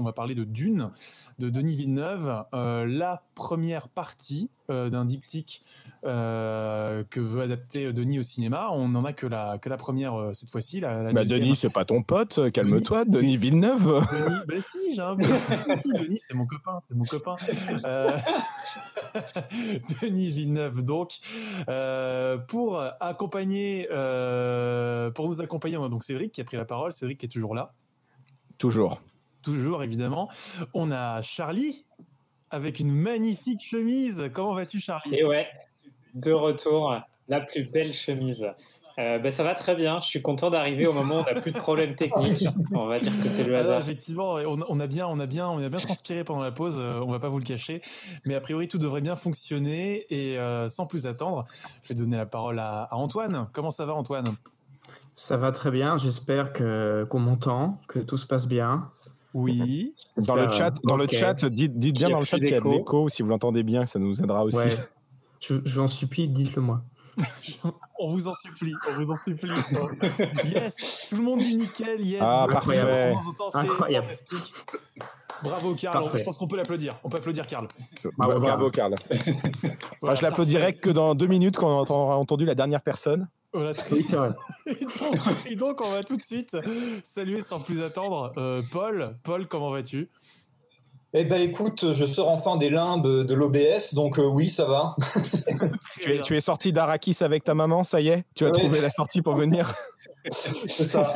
puisqu'on va parler de Dune, de Denis Villeneuve, la première partie d'un diptyque que veut adapter Denis au cinéma. On n'en a que la première cette fois-ci. La deuxième. Denis, c'est pas ton pote, calme-toi, Denis Villeneuve. Denis, si, j'ai un peu. Si, Denis, c'est mon copain. Denis Villeneuve, donc, pour nous accompagner, donc Cédric qui a pris la parole. Cédric qui est toujours là. Toujours, évidemment. On a Charlie avec une magnifique chemise. Comment vas-tu, Charlie ? Et ouais, de retour, la plus belle chemise. Ça va très bien. Je suis content d'arriver au moment où on n'a plus de problèmes techniques. On va dire que c'est le hasard. Effectivement, on a bien transpiré pendant la pause. On va pas vous le cacher, mais a priori tout devrait bien fonctionner. Et sans plus attendre, je vais donner la parole à Antoine. Comment ça va, Antoine ? Ça va très bien. J'espère qu'on m'entend, que tout se passe bien. Oui. Dans le chat, dites bien dans le chat s'il y a de l'écho, si vous l'entendez bien, ça nous aidera aussi. Ouais. Je vous en supplie, dites-le moi. On vous en supplie. Yes, tout le monde dit nickel, yes. Ah, parfait. C'est fantastique. Bravo, Karl. Je pense qu'on peut l'applaudir. On peut applaudir Karl. Bravo, Karl. Voilà, je l'applaudirai que dans 2 minutes quand on aura entendu la dernière personne. Voilà, oui, c'est vrai. Et donc, on va tout de suite saluer sans plus attendre Paul. Paul, comment vas-tu ? Eh ben écoute, je sors enfin des limbes de l'OBS, donc oui, ça va. Tu es sorti d'Arrakis avec ta maman, ça y est ? Tu as trouvé la sortie pour venir ? C'est ça.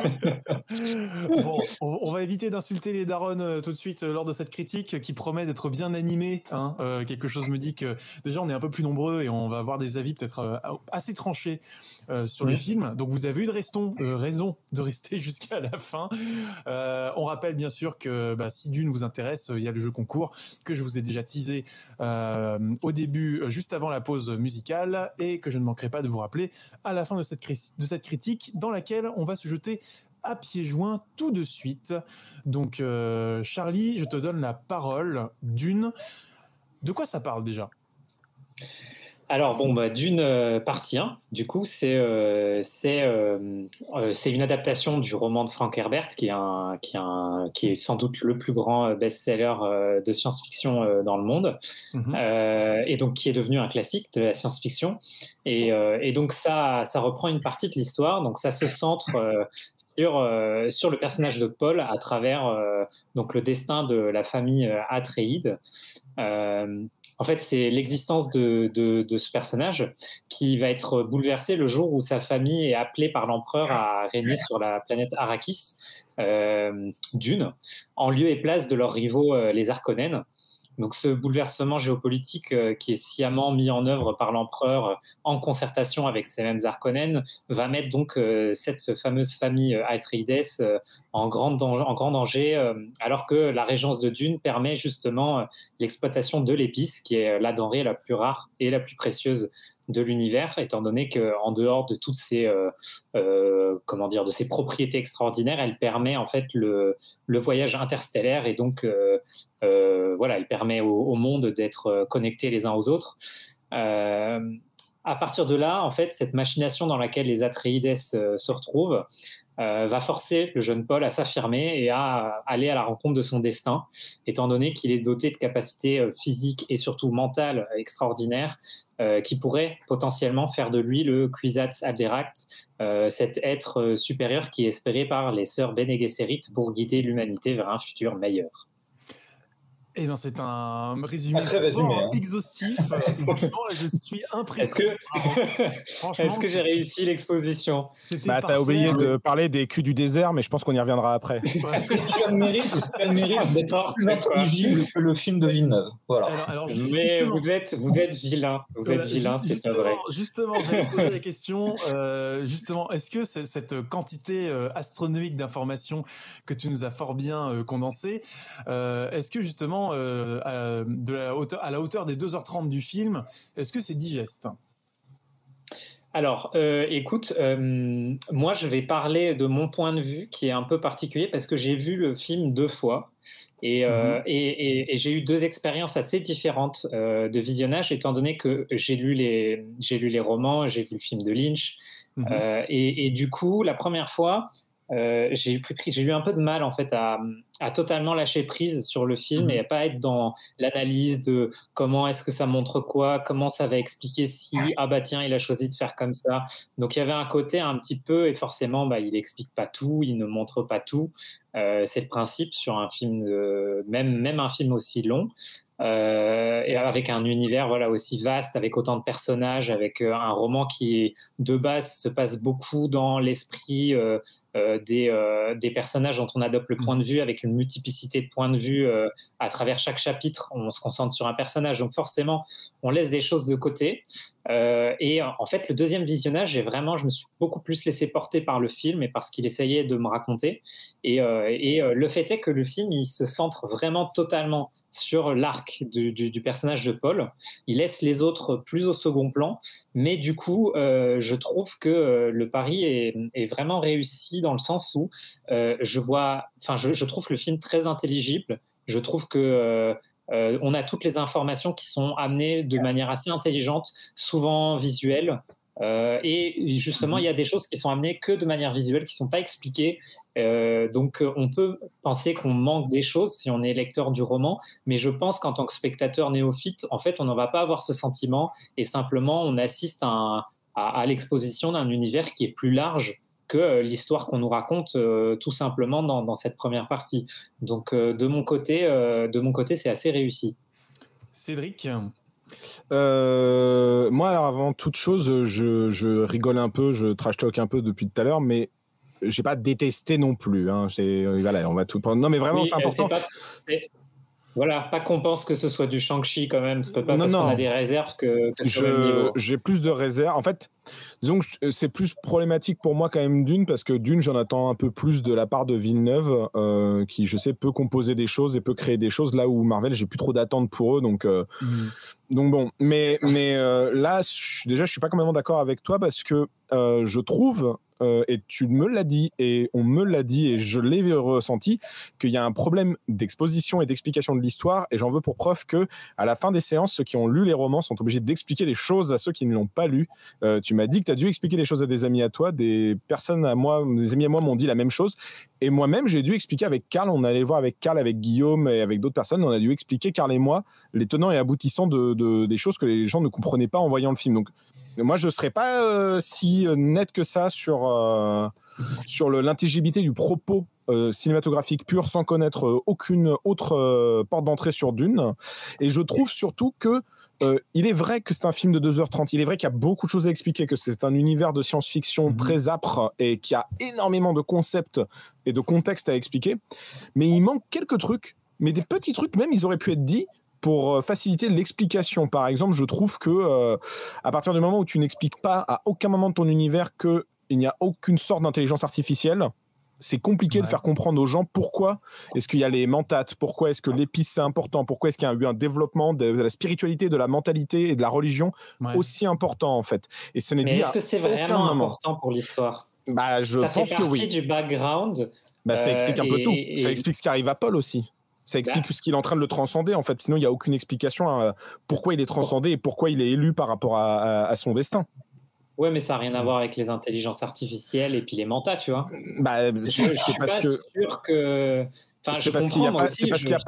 Bon, on va éviter d'insulter les darons tout de suite lors de cette critique qui promet d'être bien animée. Quelque chose me dit que déjà on est un peu plus nombreux et on va avoir des avis peut-être assez tranchés sur le film. Donc vous avez eu raison de rester jusqu'à la fin. On rappelle bien sûr que si Dune vous intéresse, il y a le jeu concours que je vous ai déjà teasé au début, juste avant la pause musicale, et que je ne manquerai pas de vous rappeler à la fin de cette critique dans laquelle on va se jeter à pieds joints tout de suite. Donc, Charlie, je te donne la parole. Dune. De quoi ça parle déjà ? Alors Dune partie 1, du coup, c'est une adaptation du roman de Frank Herbert, qui est sans doute le plus grand best-seller de science-fiction dans le monde, et donc qui est devenu un classique de la science-fiction. Et donc ça reprend une partie de l'histoire. Donc ça se centre sur le personnage de Paul à travers donc le destin de la famille Atréide. En fait, c'est l'existence de ce personnage qui va être bouleversé le jour où sa famille est appelée par l'empereur à régner sur la planète Arrakis, Dune, en lieu et place de leurs rivaux, les Harkonnen. Donc ce bouleversement géopolitique qui est sciemment mis en œuvre par l'empereur en concertation avec ces mêmes Harkonnen va mettre donc cette fameuse famille Atreides en grand danger, alors que la régence de Dune permet justement l'exploitation de l'épice, qui est la denrée la plus rare et la plus précieuse de l'univers, étant donné qu'en dehors de toutes ces de ces propriétés extraordinaires, elle permet en fait le voyage interstellaire, et donc elle permet au monde d'être connectés les uns aux autres. À partir de là, en fait, cette machination dans laquelle les Atreides se retrouvent va forcer le jeune Paul à s'affirmer et à aller à la rencontre de son destin, étant donné qu'il est doté de capacités physiques et surtout mentales extraordinaires qui pourraient potentiellement faire de lui le Kwisatz Haderach, cet être supérieur qui est espéré par les sœurs Bene Gesserit pour guider l'humanité vers un futur meilleur. Eh bien, c'est un résumé fort exhaustif. Franchement, je suis impressionné. Est-ce que j'ai réussi l'exposition ? T'as oublié de parler des culs du désert, mais je pense qu'on y reviendra après. Tu as le mérite d'être plus intelligible que le film de Villeneuve. Voilà. Mais vous êtes vilain. Vous êtes vilain, c'est pas vrai. Justement, je vais poser la question. Est-ce que cette quantité astronomique d'informations que tu nous as fort bien condensées, est-ce que justement à la hauteur des 2h30 du film, est-ce que c'est digeste ? Alors, écoute, moi je vais parler de mon point de vue qui est un peu particulier parce que j'ai vu le film 2 fois et j'ai eu 2 expériences assez différentes de visionnage, étant donné que j'ai lu les romans, j'ai vu le film de Lynch, et du coup, la première fois, j'ai eu un peu de mal en fait à totalement lâcher prise sur le film et à pas être dans l'analyse de comment est-ce que ça montre quoi, comment ça va expliquer si tiens il a choisi de faire comme ça. Donc il y avait un côté un petit peu, et forcément il explique pas tout, il ne montre pas tout. C'est le principe sur un film, même un film aussi long. Et avec un univers aussi vaste, avec autant de personnages, avec un roman qui de base se passe beaucoup dans l'esprit des personnages dont on adopte le point de vue, avec une multiplicité de points de vue à travers chaque chapitre. On se concentre sur un personnage, donc forcément on laisse des choses de côté. Et en fait le deuxième visionnage, je me suis beaucoup plus laissé porter par le film et par ce qu'il essayait de me raconter. Et le fait est que le film il se centre vraiment totalement sur l'arc du personnage de Paul. Il laisse les autres plus au second plan, mais du coup, je trouve que le pari est vraiment réussi dans le sens où je trouve le film très intelligible. Je trouve que on a toutes les informations qui sont amenées de manière assez intelligente, souvent visuelle. Et justement, il y a des choses qui sont amenées que de manière visuelle, qui ne sont pas expliquées. Donc, on peut penser qu'on manque des choses si on est lecteur du roman, mais je pense qu'en tant que spectateur néophyte, en fait, on n'en va pas avoir ce sentiment et simplement, on assiste à l'exposition d'un univers qui est plus large que l'histoire qu'on nous raconte tout simplement dans cette première partie. Donc, de mon côté, c'est assez réussi. Cédric ? Moi, alors avant toute chose, je rigole un peu, je trash talk un peu depuis tout à l'heure, mais j'ai pas détesté non plus. Hein. Voilà, on va tout prendre. Non, mais vraiment, c'est important. Pas qu'on pense que ce soit du Shang-Chi quand même. C'est pas parce qu'on a des réserves que sur le niveau. J'ai plus de réserves. En fait, disons que c'est plus problématique pour moi quand même Dune, parce que Dune, j'en attends un peu plus de la part de Villeneuve, qui, je sais, peut composer des choses et peut créer des choses, là où Marvel, j'ai plus trop d'attentes pour eux. Donc bon. Mais là, je suis pas complètement d'accord avec toi, parce que je trouve... et tu me l'as dit et on me l'a dit et je l'ai ressenti, qu'il y a un problème d'exposition et d'explication de l'histoire, et j'en veux pour preuve que à la fin des séances, ceux qui ont lu les romans sont obligés d'expliquer les choses à ceux qui ne l'ont pas lu. Tu m'as dit que tu as dû expliquer les choses à des amis à toi, des amis à moi m'ont dit la même chose, et moi-même j'ai dû expliquer avec Karl, on allait voir avec Karl, avec Guillaume et avec d'autres personnes, on a dû expliquer, Karl et moi, les tenants et aboutissants des choses que les gens ne comprenaient pas en voyant le film. Donc moi, je ne serais pas si net que ça sur l'intelligibilité du propos cinématographique pur, sans connaître aucune autre porte d'entrée sur Dune. Et je trouve surtout que il est vrai que c'est un film de 2h30, il est vrai qu'il y a beaucoup de choses à expliquer, que c'est un univers de science-fiction très âpre et qui a énormément de concepts et de contexte à expliquer. Mais il manque quelques trucs, mais des petits trucs même, ils auraient pu être dits pour faciliter l'explication. Par exemple, je trouve que à partir du moment où tu n'expliques pas à aucun moment de ton univers qu'il n'y a aucune sorte d'intelligence artificielle, c'est compliqué de faire comprendre aux gens pourquoi est-ce qu'il y a les mentats, pourquoi est-ce que l'épice c'est important, pourquoi est-ce qu'il y a eu un développement de la spiritualité, de la mentalité et de la religion aussi important en fait. Et ce n'est Mais est-ce que c'est vraiment important pour l'histoire ? Je pense que oui. Ça fait partie du background. Ça explique un peu tout. Ça explique ce qui arrive à Paul aussi. Ça explique ce qu'il est en train de le transcender, en fait. Sinon, il n'y a aucune explication à pourquoi il est transcendé et pourquoi il est élu par rapport à son destin. Ouais, mais ça n'a rien à voir avec les intelligences artificielles et puis les mentats, tu vois. Je suis pas sûr que... c'est parce qu'il n'y a pas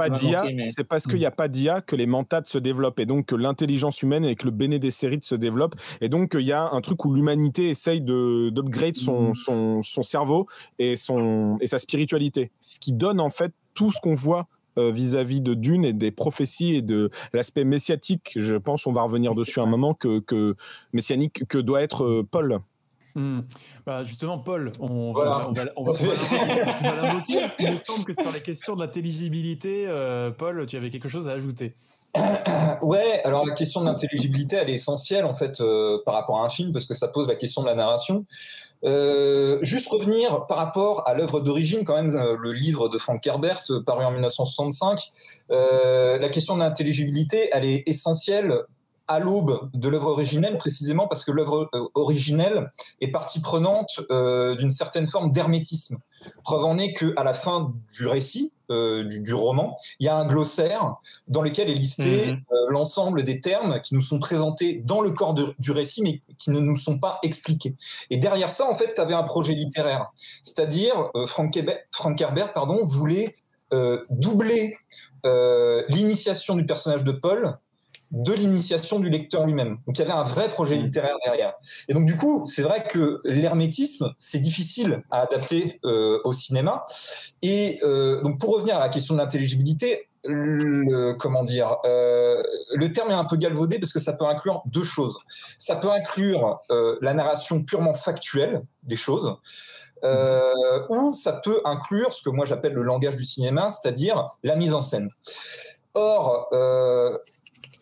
d'IA. C'est parce qu'il n'y a pas d'IA que les mentats se développent, et donc que l'intelligence humaine et que le Bene Gesserit se développe, et donc il y a un truc où l'humanité essaye d'upgrade son cerveau et sa spiritualité, ce qui donne en fait tout ce qu'on voit vis-à-vis de Dune et des prophéties et de l'aspect messiatique. Je pense on va revenir dessus un moment, que messianique que doit être Paul. Justement, Paul, on va l'invoquer. Il me semble que sur la question de l'intelligibilité, Paul, tu avais quelque chose à ajouter. Ouais, alors la question de l'intelligibilité, elle est essentielle en fait par rapport à un film, parce que ça pose la question de la narration. Juste revenir par rapport à l'œuvre d'origine, quand même, le livre de Frank Herbert paru en 1965. La question de l'intelligibilité, elle est essentielle à l'aube de l'œuvre originelle, précisément parce que l'œuvre originelle est partie prenante d'une certaine forme d'hermétisme. Preuve en est qu'à la fin du récit, du roman, il y a un glossaire dans lequel est listé l'ensemble des termes qui nous sont présentés dans le corps du récit, mais qui ne nous sont pas expliqués. Et derrière ça, en fait, tu avais un projet littéraire. C'est-à-dire, Frank Herbert voulait doubler l'initiation du personnage de Paul de l'initiation du lecteur lui-même. Donc il y avait un vrai projet littéraire derrière. Et donc du coup, c'est vrai que l'hermétisme, c'est difficile à adapter au cinéma. Et donc pour revenir à la question de l'intelligibilité, le terme est un peu galvaudé parce que ça peut inclure deux choses. Ça peut inclure la narration purement factuelle des choses, ou ça peut inclure ce que moi j'appelle le langage du cinéma, c'est-à-dire la mise en scène. Or,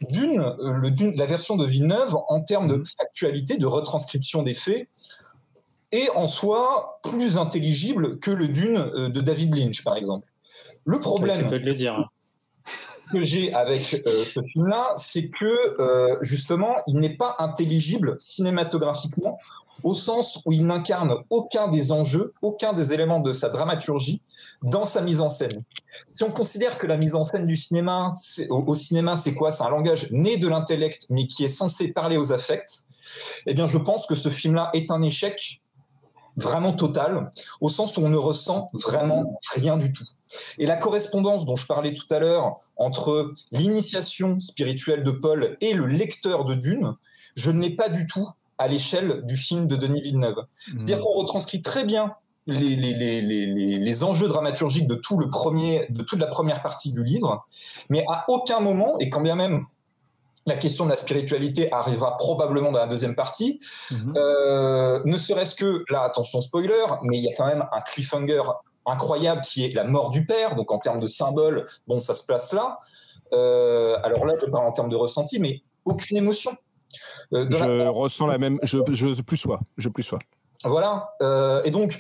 la version de Villeneuve, en termes de factualité, de retranscription des faits, est en soi plus intelligible que le Dune de David Lynch, par exemple. Le problème que j'ai avec ce film-là, c'est que justement, il n'est pas intelligible cinématographiquement, au sens où il n'incarne aucun des enjeux, aucun des éléments de sa dramaturgie dans sa mise en scène. Si on considère que la mise en scène du cinéma, au cinéma, c'est quoi ? C'est un langage né de l'intellect, mais qui est censé parler aux affects. Eh bien, je pense que ce film-là est un échec vraiment total, au sens où on ne ressent vraiment rien du tout. Et la correspondance dont je parlais tout à l'heure entre l'initiation spirituelle de Paul et le lecteur de Dune, je ne l'ai pas du tout à l'échelle du film de Denis Villeneuve. C'est-à-dire qu'on retranscrit très bien les enjeux dramaturgiques de toute la première partie du livre, mais à aucun moment, et quand bien même la question de la spiritualité arrivera probablement dans la deuxième partie, ne serait-ce que, là, attention spoiler, mais il y a quand même un cliffhanger incroyable qui est la mort du père, donc en termes de symbole, bon, ça se place là. Alors là, je parle en termes de ressenti, mais aucune émotion. Je ressens la même. Je plus sois. Voilà. Et donc,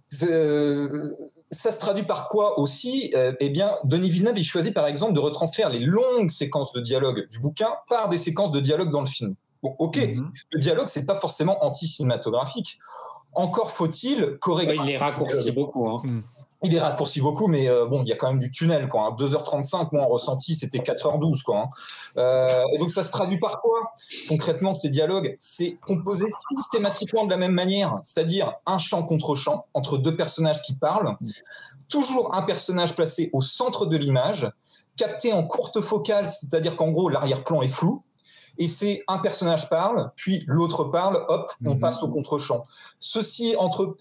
ça se traduit par quoi aussi ? Eh bien, Denis Villeneuve, il choisit par exemple de retranscrire les longues séquences de dialogue du bouquin par des séquences de dialogue dans le film. Bon, ok, le dialogue, c'est pas forcément anti-cinématographique. Encore faut-il chorégraphier. Il les raccourcit beaucoup. Il est raccourci beaucoup, mais bon, il y a quand même du tunnel, quoi. 2h35, moi, en ressenti, c'était 4h12, quoi. Et donc, ça se traduit par quoi ? Concrètement, ces dialogues, c'est composé systématiquement de la même manière, c'est-à-dire un chant contre chant, entre deux personnages qui parlent, toujours un personnage placé au centre de l'image, capté en courte focale, c'est-à-dire qu'en gros, l'arrière-plan est flou, et c'est un personnage parle, puis l'autre parle, hop, on passe au contre-champ. Ceci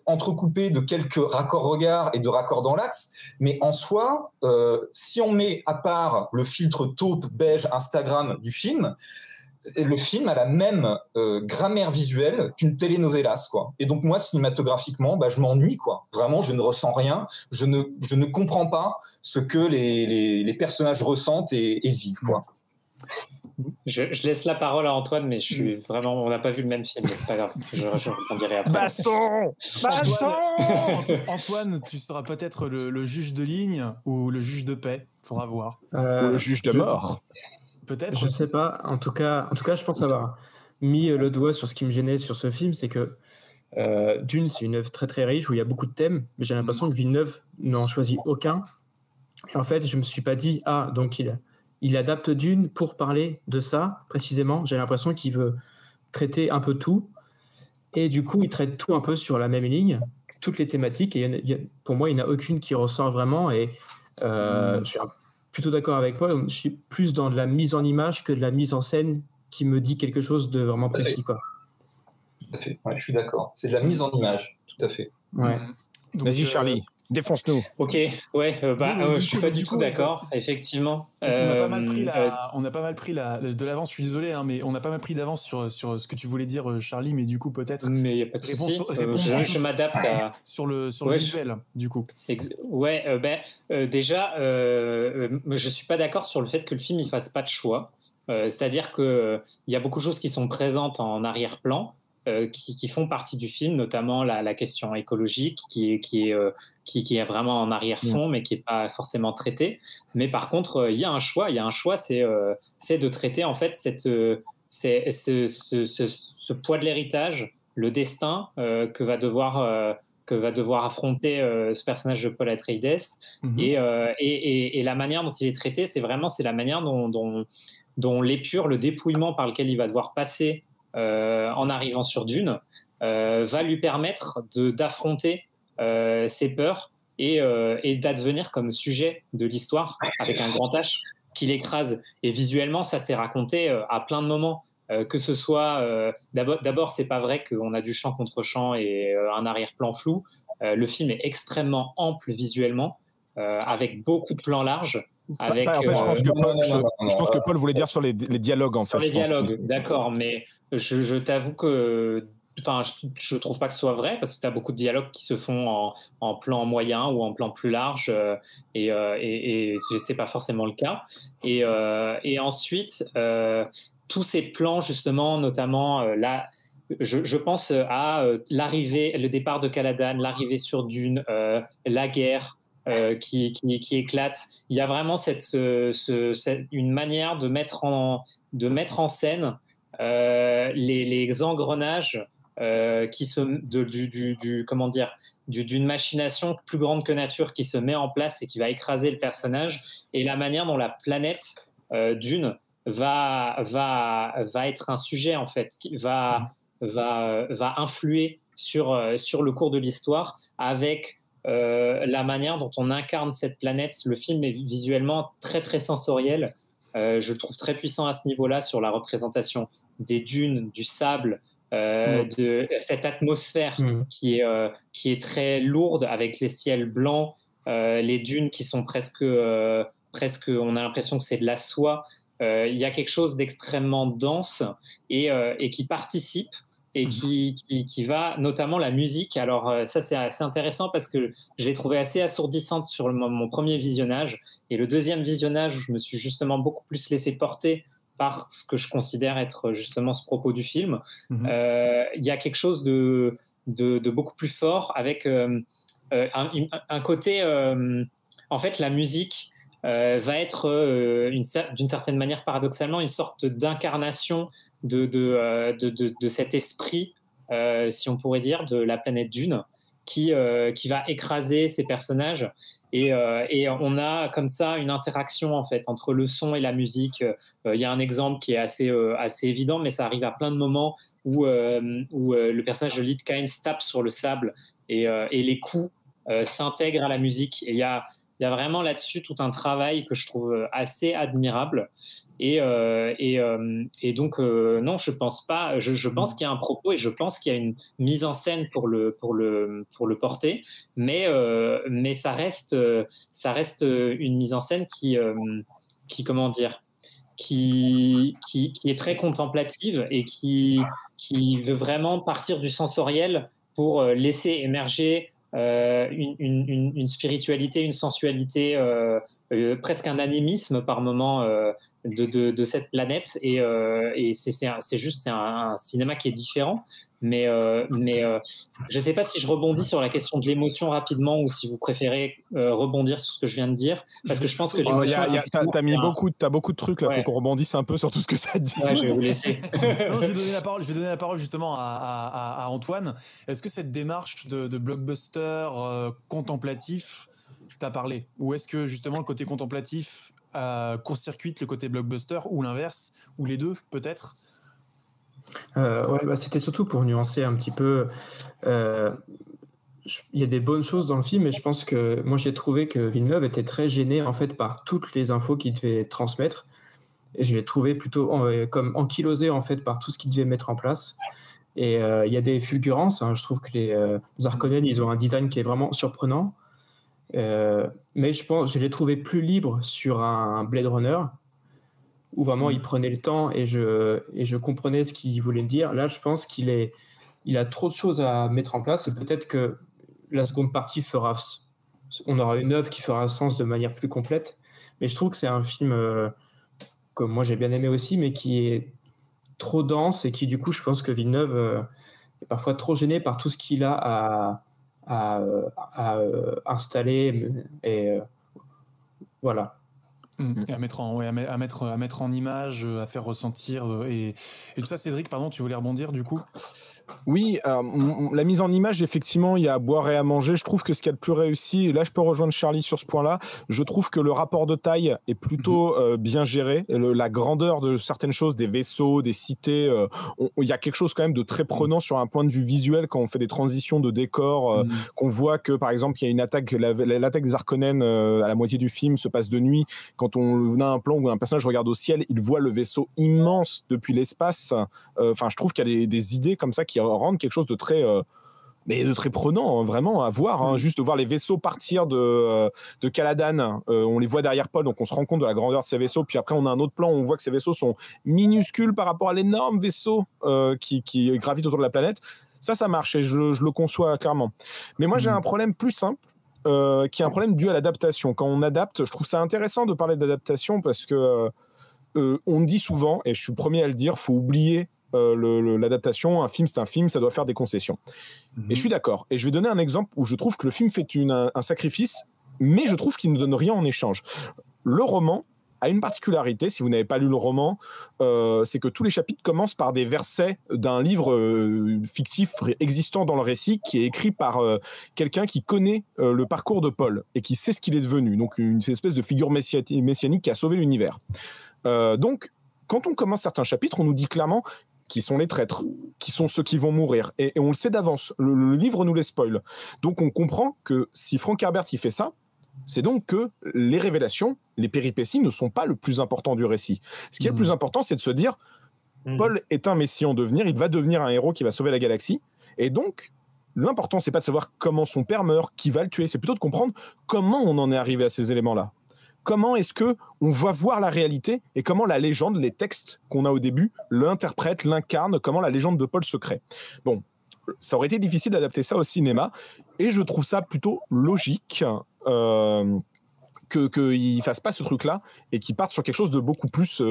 entrecoupé de quelques raccords regard et de raccords dans l'axe, mais en soi, si on met à part le filtre taupe beige Instagram du film, le film a la même grammaire visuelle qu'une telenovelas, quoi. Et donc moi, cinématographiquement, je m'ennuie, quoi. Vraiment, je ne ressens rien, je ne comprends pas ce que les personnages ressentent et vivent, quoi. Je laisse la parole à Antoine, mais je suis vraiment, on n'a pas vu le même film, mais c'est pas grave. Je dirai après. Baston. Antoine, tu seras peut-être le juge de ligne ou le juge de paix. Faudra voir. Ou le juge de mort. Peut-être. Je sais pas. En tout cas, je pense avoir mis le doigt sur ce qui me gênait sur ce film, c'est que Dune, c'est une œuvre très très riche où il y a beaucoup de thèmes, mais j'ai l'impression que Villeneuve n'en choisit aucun. Et en fait, je me suis pas dit donc il adapte Dune pour parler de ça, précisément. J'ai l'impression qu'il veut traiter un peu tout. Et du coup, il traite tout un peu sur la même ligne, toutes les thématiques. Et pour moi, il n'y en a aucune qui ressort vraiment. Et je suis plutôt d'accord avec Paul. Je suis plus dans de la mise en image que de la mise en scène qui me dit quelque chose de vraiment précis, quoi. Tout à fait. Ouais, je suis d'accord. C'est de la mise en image, tout à fait. Ouais. Vas-y, Charlie. Défonce-nous. Ok, ouais, je suis pas du tout d'accord, effectivement. On a pas mal pris de l'avance, je suis désolé, mais on a pas mal pris d'avance sur ce que tu voulais dire, Charlie, mais du coup, peut-être. Mais il n'y a pas de souci. Je m'adapte sur le visuel, du coup. Déjà, je suis pas d'accord sur le fait que le film il fasse pas de choix. C'est-à-dire qu'il y a beaucoup de choses qui sont présentes en arrière-plan. Qui font partie du film, notamment la question écologique qui est vraiment en arrière-fond, mais qui n'est pas forcément traitée. Mais par contre, il y a un choix, c'est de traiter en fait ce poids de l'héritage, le destin que va devoir que va devoir affronter ce personnage de Paul Atreides. Et la manière dont il est traité, c'est la manière dont l'épure, le dépouillement par lequel il va devoir passer en arrivant sur Dune, va lui permettre d'affronter ses peurs et d'advenir comme sujet de l'histoire avec un grand H qui l'écrase. Et visuellement, ça s'est raconté à plein de moments. Que ce soit d'abord, c'est pas vrai qu'on a du champ contre champ et un arrière-plan flou. Le film est extrêmement ample visuellement, avec beaucoup de plans larges. Avec, en fait, je pense que Paul voulait dire sur les dialogues, en fait. Sur les dialogues, d'accord, mais je t'avoue que je trouve pas que ce soit vrai, parce que tu as beaucoup de dialogues qui se font en plan moyen ou en plan plus large, et c'est pas forcément le cas. Et ensuite, tous ces plans, justement, notamment là, je pense à l'arrivée, le départ de Caladan, l'arrivée sur Dune, la guerre qui éclate. Il y a vraiment une manière de mettre en scène les engrenages d'une machination plus grande que nature qui se met en place et qui va écraser le personnage, et la manière dont la planète Dune va être un sujet, en fait, qui va influer sur le cours de l'histoire, avec la manière dont on incarne cette planète. Le film est visuellement très très sensoriel. Je le trouve très puissant à ce niveau-là, sur la représentation des dunes, du sable, de cette atmosphère qui est très lourde, avec les ciels blancs, les dunes qui sont presque, on a l'impression que c'est de la soie. Il y a quelque chose d'extrêmement dense et qui participe, et qui va, notamment la musique. Alors ça, c'est assez intéressant, parce que je l'ai trouvé assez assourdissante sur mon premier visionnage, et le deuxième visionnage, où je me suis justement beaucoup plus laissé porter par ce que je considère être justement ce propos du film. Il y a quelque chose de beaucoup plus fort, avec un côté... en fait, la musique va être, d'une certaine manière, paradoxalement, une sorte d'incarnation de cet esprit, si on pourrait dire, de la planète Dune, qui va écraser ces personnages. Et on a comme ça une interaction, en fait, entre le son et la musique. Il y a un exemple qui est assez évident, mais ça arrive à plein de moments où le personnage de Lid Kynes tape sur le sable, et les coups s'intègrent à la musique. Et il y a vraiment là-dessus tout un travail que je trouve assez admirable. Et donc, non, je pense pas. Je pense qu'il y a un propos, et je pense qu'il y a une mise en scène pour le porter, mais ça reste une mise en scène qui comment dire, qui est très contemplative, et qui veut vraiment partir du sensoriel pour laisser émerger une spiritualité, une sensualité, presque un animisme par moment de cette planète. Et c'est un cinéma qui est différent. Mais je ne sais pas si je rebondis sur la question de l'émotion rapidement, ou si vous préférez rebondir sur ce que je viens de dire, parce que je pense que l'émotion... T'as beaucoup de trucs là, faut qu'on rebondisse un peu sur tout ce que ça dit. Ouais, je vais vous laisser. Non, je vais donner la parole justement à Antoine. Est-ce que cette démarche de blockbuster contemplatif t'a parlé, ou est-ce que justement le côté contemplatif court-circuite le côté blockbuster, ou l'inverse, ou les deux peut-être? C'était surtout pour nuancer un petit peu. Il y a des bonnes choses dans le film, mais je pense que moi j'ai trouvé que Villeneuve était très gêné, en fait, par toutes les infos qu'il devait transmettre, et je l'ai trouvé plutôt comme ankylosé, en fait, par tout ce qu'il devait mettre en place. Et il y a des fulgurances, hein. Je trouve que les Harkonnen, ils ont un design qui est vraiment surprenant, mais je l'ai trouvé plus libre sur un Blade Runner, où vraiment il prenait le temps, et je comprenais ce qu'il voulait me dire. Là, je pense qu'il a trop de choses à mettre en place, et peut-être que la seconde partie on aura une œuvre qui fera sens de manière plus complète. Mais je trouve que c'est un film que moi j'ai bien aimé aussi, mais qui est trop dense, et qui, du coup, je pense que Villeneuve est parfois trop gêné par tout ce qu'il a à installer, et voilà. Et à mettre en image, à faire ressentir et tout ça. Cédric, pardon, tu voulais rebondir du coup? Oui, la mise en image, effectivement, il y a à boire et à manger. Je trouve que ce qu'il y a de plus réussi, et là je peux rejoindre Charlie sur ce point-là, je trouve que le rapport de taille est plutôt bien géré. La grandeur de certaines choses, des vaisseaux, des cités, il y a quelque chose quand même de très prenant sur un point de vue visuel quand on fait des transitions de décors, qu'on voit que par exemple il y a une attaque, l'attaque des Harkonnen à la moitié du film se passe de nuit. Quand on a un plan où un personnage regarde au ciel, il voit le vaisseau immense depuis l'espace. Enfin, je trouve qu'il y a des idées comme ça qui rendent quelque chose de très prenant, hein, vraiment à voir, hein. Juste de voir les vaisseaux partir de Caladan, on les voit derrière Paul, donc on se rend compte de la grandeur de ces vaisseaux, puis après on a un autre plan où on voit que ces vaisseaux sont minuscules par rapport à l'énorme vaisseau qui gravite autour de la planète. Ça marche et je le conçois clairement. Mais moi j'ai un problème plus simple, qui est un problème dû à l'adaptation. Quand on adapte, je trouve ça intéressant de parler d'adaptation parce que on dit souvent, et je suis le premier à le dire, faut oublier l'adaptation. Un film, c'est un film, ça doit faire des concessions. Et je suis d'accord. Et je vais donner un exemple où je trouve que le film fait un sacrifice, mais je trouve qu'il ne donne rien en échange. Le roman a une particularité, si vous n'avez pas lu le roman, c'est que tous les chapitres commencent par des versets d'un livre fictif existant dans le récit qui est écrit par quelqu'un qui connaît le parcours de Paul et qui sait ce qu'il est devenu. Donc une espèce de figure messianique qui a sauvé l'univers. Donc, quand on commence certains chapitres, on nous dit clairement qui sont les traîtres, qui sont ceux qui vont mourir. Et on le sait d'avance. Le livre nous les spoil. Donc on comprend que si Frank Herbert il fait ça, c'est donc que les révélations, les péripéties ne sont pas le plus important du récit. Ce qui est le plus important, c'est de se dire Paul est un messie en devenir, il va devenir un héros qui va sauver la galaxie. Et donc, l'important, c'est pas de savoir comment son père meurt, qui va le tuer, c'est plutôt de comprendre comment on en est arrivé à ces éléments-là. Comment est-ce qu'on va voir la réalité et comment la légende, les textes qu'on a au début, l'interprètent, l'incarnent, comment la légende de Paul se crée. Bon, ça aurait été difficile d'adapter ça au cinéma et je trouve ça plutôt logique qu'il ne fasse pas ce truc-là et qu'il parte sur quelque chose de beaucoup plus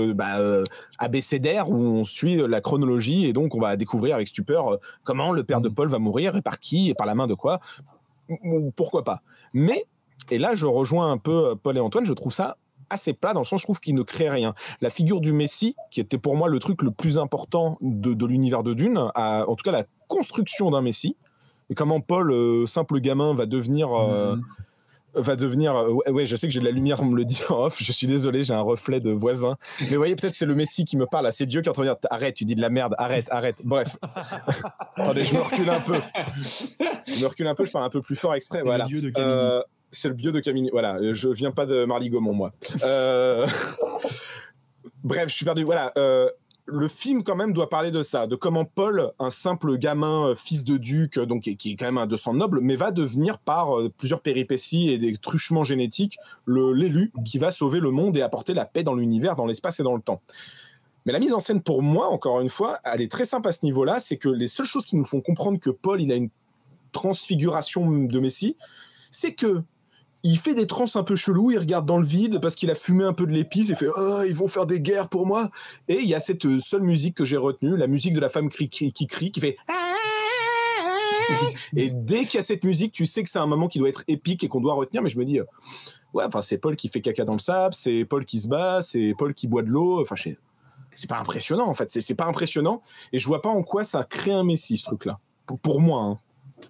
abécédaire où on suit la chronologie et donc on va découvrir avec stupeur comment le père de Paul va mourir et par qui et par la main de quoi. Pourquoi pas. Mais et là, je rejoins un peu Paul et Antoine, je trouve ça assez plat, dans le sens où je trouve qu'il ne crée rien. La figure du Messie, qui était pour moi le truc le plus important de l'univers de Dune, en tout cas la construction d'un Messie, et comment Paul, simple gamin, va devenir... ouais, je sais que j'ai de la lumière, on me le dit en off, je suis désolé, j'ai un reflet de voisin. Mais vous voyez, peut-être c'est le Messie qui me parle, là, c'est Dieu qui est en train de dire arrête, tu dis de la merde, arrête. Bref. Attendez, je me recule un peu. Je parle un peu plus fort exprès. Voilà. Le dieu de Camille. C'est le dieu de Camille. Voilà, je viens pas de Marly Gaumont, moi. Bref, je suis perdu. Voilà. Le film, quand même, doit parler de ça, de comment Paul, un simple gamin, fils de duc, donc qui est quand même un de sang noble, mais va devenir par plusieurs péripéties et des truchements génétiques l'élu qui va sauver le monde et apporter la paix dans l'univers, dans l'espace et dans le temps. Mais la mise en scène, pour moi, encore une fois, elle est très simple à ce niveau-là. C'est que les seules choses qui nous font comprendre que Paul, il a une transfiguration de Messie, c'est que il fait des transes un peu chelous, il regarde dans le vide parce qu'il a fumé un peu de l'épice, il fait « Oh, ils vont faire des guerres pour moi !» Et il y a cette seule musique que j'ai retenue, la musique de la femme qui crie, qui fait « Et dès qu'il y a cette musique, tu sais que c'est un moment qui doit être épique et qu'on doit retenir, mais je me dis « Ouais, enfin, c'est Paul qui fait caca dans le sable, c'est Paul qui se bat, c'est Paul qui boit de l'eau, enfin, c'est pas impressionnant, en fait, c'est pas impressionnant, et je vois pas en quoi ça crée un messie, ce truc-là, pour moi.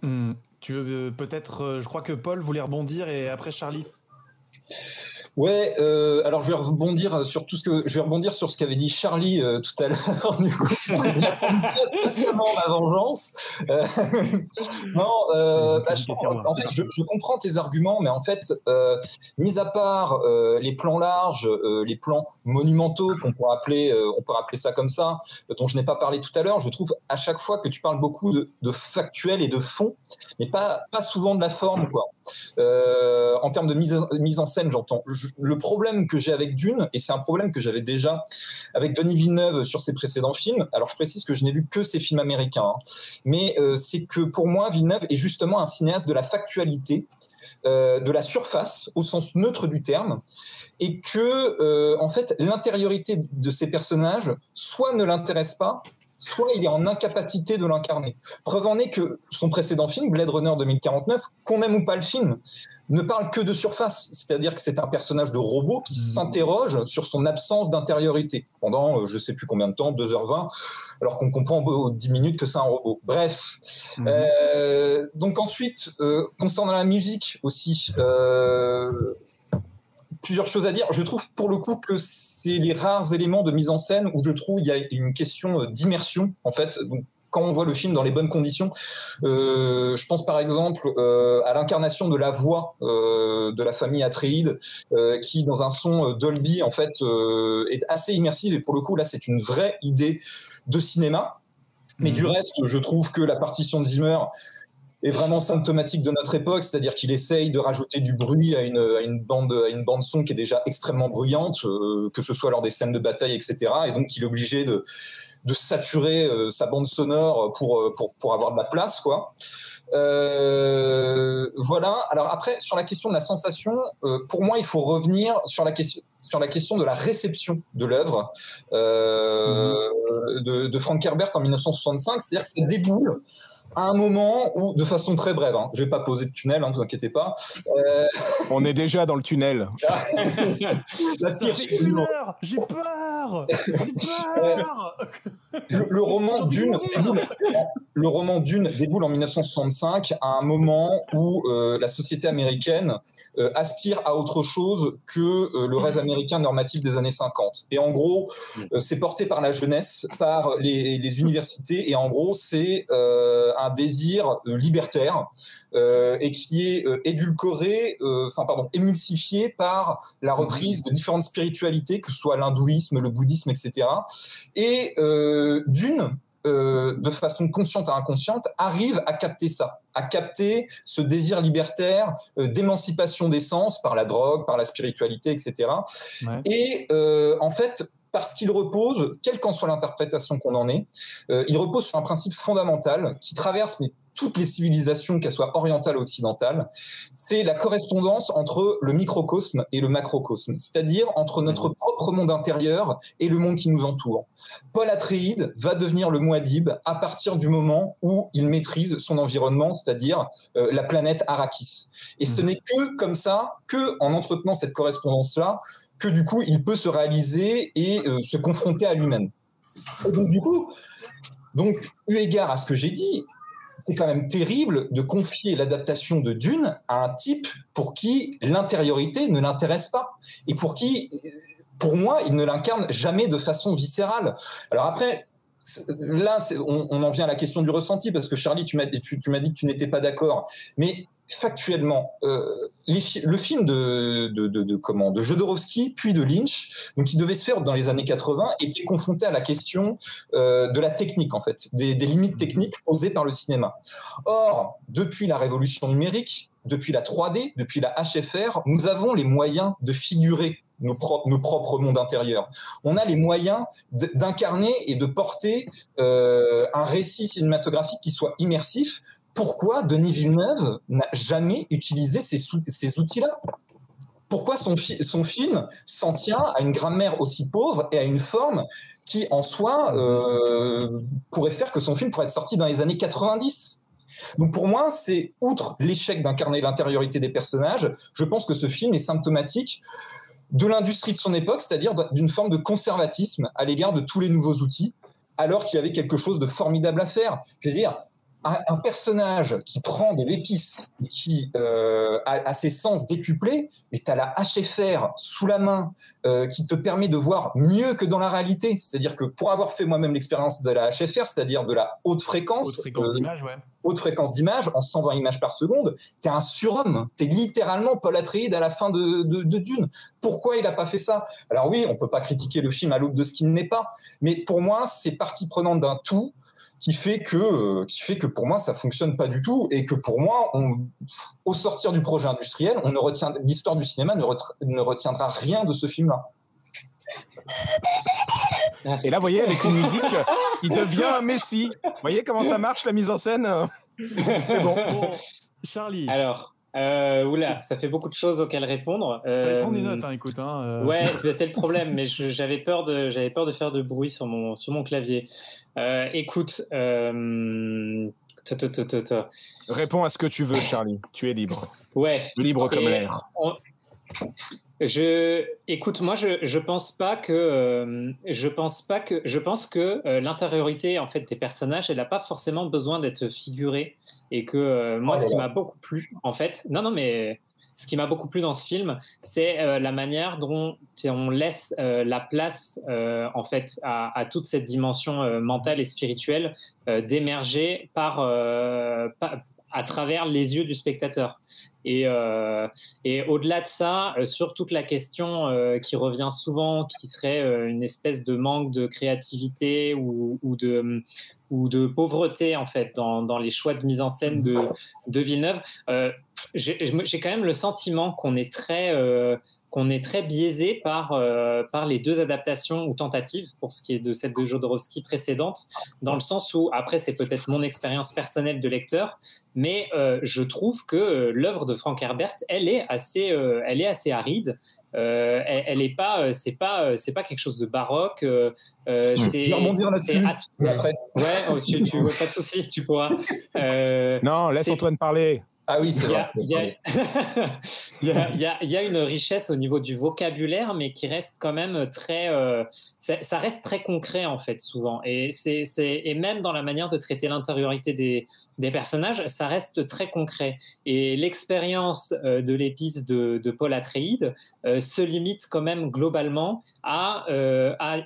Hein. Tu veux peut-être, je crois que Paul voulait rebondir et après Charlie. Ouais, alors je vais rebondir sur ce qu'avait dit Charlie tout à l'heure. Du coup, il a patiemment ma vengeance. En fait, je comprends tes arguments, mais en fait, mis à part les plans larges, les plans monumentaux on peut rappeler ça comme ça, dont je n'ai pas parlé tout à l'heure, je trouve à chaque fois que tu parles beaucoup de factuel et de fond, mais pas souvent de la forme, quoi. En termes de mise en scène, j'entends. Le problème que j'ai avec Dune, et c'est un problème que j'avais déjà avec Denis Villeneuve sur ses précédents films, alors je précise que je n'ai vu que ses films américains, mais c'est que pour moi, Villeneuve est justement un cinéaste de la factualité, de la surface, au sens neutre du terme, et que, en fait, l'intériorité de ces personnages, soit ne l'intéresse pas, soit il est en incapacité de l'incarner. Preuve en est que son précédent film, Blade Runner 2049, qu'on aime ou pas le film, ne parle que de surface, c'est-à-dire que c'est un personnage de robot qui s'interroge sur son absence d'intériorité pendant je ne sais plus combien de temps, 2h20, alors qu'on comprend aux 10 minutes que c'est un robot. Bref. Donc ensuite, concernant la musique aussi, plusieurs choses à dire. Je trouve pour le coup que c'est les rares éléments de mise en scène où je trouve il y a une question d'immersion en fait. Donc, quand on voit le film dans les bonnes conditions, je pense par exemple à l'incarnation de la voix de la famille Atreides, qui dans un son Dolby en fait est assez immersive et pour le coup là c'est une vraie idée de cinéma. Mais du reste, je trouve que la partition de Zimmer est vraiment symptomatique de notre époque, c'est-à-dire qu'il essaye de rajouter du bruit à une bande son qui est déjà extrêmement bruyante, que ce soit lors des scènes de bataille, etc. Et donc il est obligé de saturer sa bande sonore pour avoir de la place, quoi. Voilà. Alors après, sur la question de la sensation, pour moi, il faut revenir sur la question de la réception de l'œuvre de Frank Herbert en 1965, c'est-à-dire que ça déboule à un moment où, de façon très brève, je ne vais pas poser de tunnel, ne vous inquiétez pas. On est déjà dans le tunnel. Ça fait 1 heure, j'ai peur. Le roman Dune déboule en 1965 à un moment où la société américaine aspire à autre chose que le rêve américain normatif des années 50. Et en gros, c'est porté par la jeunesse, par les universités, et en gros, c'est un désir libertaire et qui est émulsifié par la reprise de différentes spiritualités, que ce soit l'hindouisme, le bouddhisme, etc. Et Dune, de façon consciente à inconsciente, arrive à capter ça, à capter ce désir libertaire d'émancipation des sens par la drogue, par la spiritualité, etc. Ouais. Et en fait, parce qu'il repose, quelle qu'en soit l'interprétation qu'on en ait, il repose sur un principe fondamental qui traverse toutes les civilisations, qu'elles soient orientales ou occidentales, c'est la correspondance entre le microcosme et le macrocosme, c'est-à-dire entre notre propre monde intérieur et le monde qui nous entoure. Paul Atreides va devenir le Muad'Dib à partir du moment où il maîtrise son environnement, c'est-à-dire la planète Arrakis. Et ce n'est que comme ça, que en entretenant cette correspondance-là, que du coup, il peut se réaliser et se confronter à lui-même. Et donc, du coup, eu égard à ce que j'ai dit, c'est quand même terrible de confier l'adaptation de Dune à un type pour qui l'intériorité ne l'intéresse pas et pour qui, pour moi, il ne l'incarne jamais de façon viscérale. Alors après, là, on en vient à la question du ressenti, parce que Charlie, tu m'as dit que tu n'étais pas d'accord, mais factuellement, le film de Jodorowsky puis de Lynch, donc qui devait se faire dans les années 80, était confronté à la question de la technique, en fait, des limites techniques posées par le cinéma. Or, depuis la révolution numérique, depuis la 3D, depuis la HFR, nous avons les moyens de figurer nos propres mondes intérieurs. On a les moyens d'incarner et de porter un récit cinématographique qui soit immersif. Pourquoi Denis Villeneuve n'a jamais utilisé ces outils-là ? Pourquoi son film s'en tient à une grammaire aussi pauvre et à une forme qui, en soi, pourrait faire que son film pourrait être sorti dans les années 90 ? Donc pour moi, c'est, outre l'échec d'incarner l'intériorité des personnages, je pense que ce film est symptomatique de l'industrie de son époque, c'est-à-dire d'une forme de conservatisme à l'égard de tous les nouveaux outils, alors qu'il y avait quelque chose de formidable à faire. Je veux dire, un personnage qui prend de l'épice, qui a ses sens décuplés, mais tu as la HFR sous la main qui te permet de voir mieux que dans la réalité. C'est-à-dire que pour avoir fait moi-même l'expérience de la HFR, c'est-à-dire de la haute fréquence d'image, ouais. Haute fréquence d'image, en 120 images par seconde, tu es un surhomme. Tu es littéralement Paul Atreides à la fin de Dune. Pourquoi il n'a pas fait ça ? Alors oui, on ne peut pas critiquer le film à l'aube de ce qu'il n'est pas, mais pour moi, c'est partie prenante d'un tout qui fait que pour moi ça fonctionne pas du tout et que pour moi au sortir du projet industriel l'histoire du cinéma ne retiendra rien de ce film-là. Et là vous voyez avec une musique qui devient un messie. Vous voyez comment ça marche la mise en scène. Bon. Charlie. Alors Oula, ça fait beaucoup de choses auxquelles répondre. Fallait prendre des notes, écoute. Ouais, c'est le problème, mais j'avais peur de faire de bruit sur mon clavier. Écoute, Réponds à ce que tu veux, Charlie. Tu es libre. Ouais. Libre comme l'air. Écoute, moi, je pense que l'intériorité en fait des personnages, elle n'a pas forcément besoin d'être figurée, et que moi, ce qui m'a beaucoup plu, en fait, mais ce qui m'a beaucoup plu dans ce film, c'est la manière dont on laisse la place en fait à toute cette dimension mentale et spirituelle d'émerger à travers les yeux du spectateur. Et au-delà de ça, sur toute la question qui revient souvent, qui serait une espèce de manque de créativité ou de pauvreté en fait dans les choix de mise en scène de Villeneuve, j'ai quand même le sentiment qu'on est très biaisé par les deux adaptations ou tentatives pour ce qui est de celle de Jodorowsky précédente, dans le sens où, après c'est peut-être mon expérience personnelle de lecteur, mais je trouve que l'œuvre de Frank Herbert, elle est assez aride. Elle est pas, c'est pas quelque chose de baroque. Je vais rebondir là-dessus. Après. Ouais, tu pas de souci, tu pourras. Non, laisse Antoine parler. Ah oui, c'est vrai. Il y a une richesse au niveau du vocabulaire, mais qui reste quand même très. Ça reste très concret en fait souvent, et même dans la manière de traiter l'intériorité des personnages, ça reste très concret. Et l'expérience de l'épice de Paul Atreides se limite quand même globalement à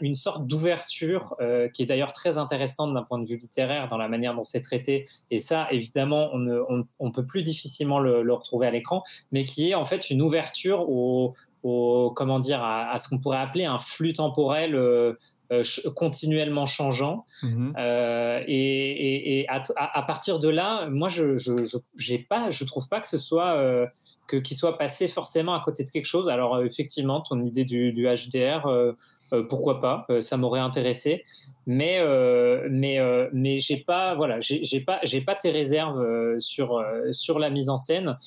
une sorte d'ouverture qui est d'ailleurs très intéressante d'un point de vue littéraire dans la manière dont c'est traité. Et ça, évidemment, on peut plus difficilement le retrouver à l'écran, mais qui est en fait une ouverture à ce qu'on pourrait appeler un flux temporel continuellement changeant. Et à partir de là, moi je trouve pas que ce soit qu'il soit passé forcément à côté de quelque chose. Alors effectivement, ton idée du HDR, pourquoi pas, ça m'aurait intéressé, mais j'ai pas tes réserves sur la mise en scène.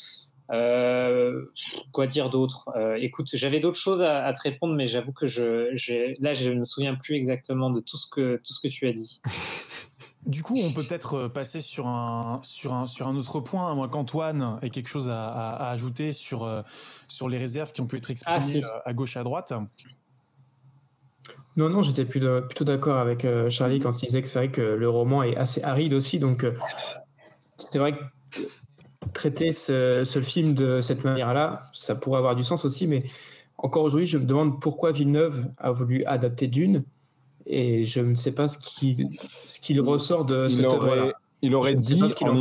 Quoi dire d'autre? Écoute, j'avais d'autres choses à te répondre, mais j'avoue que là, je ne me souviens plus exactement de tout ce que tu as dit. Du coup, on peut peut-être passer sur un autre point, à moins qu'Antoine ait quelque chose à ajouter sur les réserves qui ont pu être exprimées à gauche et à droite. Non, j'étais plutôt d'accord avec Charlie quand il disait que c'est vrai que le roman est assez aride aussi, donc c'est vrai que traiter ce film de cette manière-là, ça pourrait avoir du sens aussi, mais encore aujourd'hui, je me demande pourquoi Villeneuve a voulu adapter Dune, et je ne sais pas ce qu'il ressort de cette œuvre-là. Il aurait dit en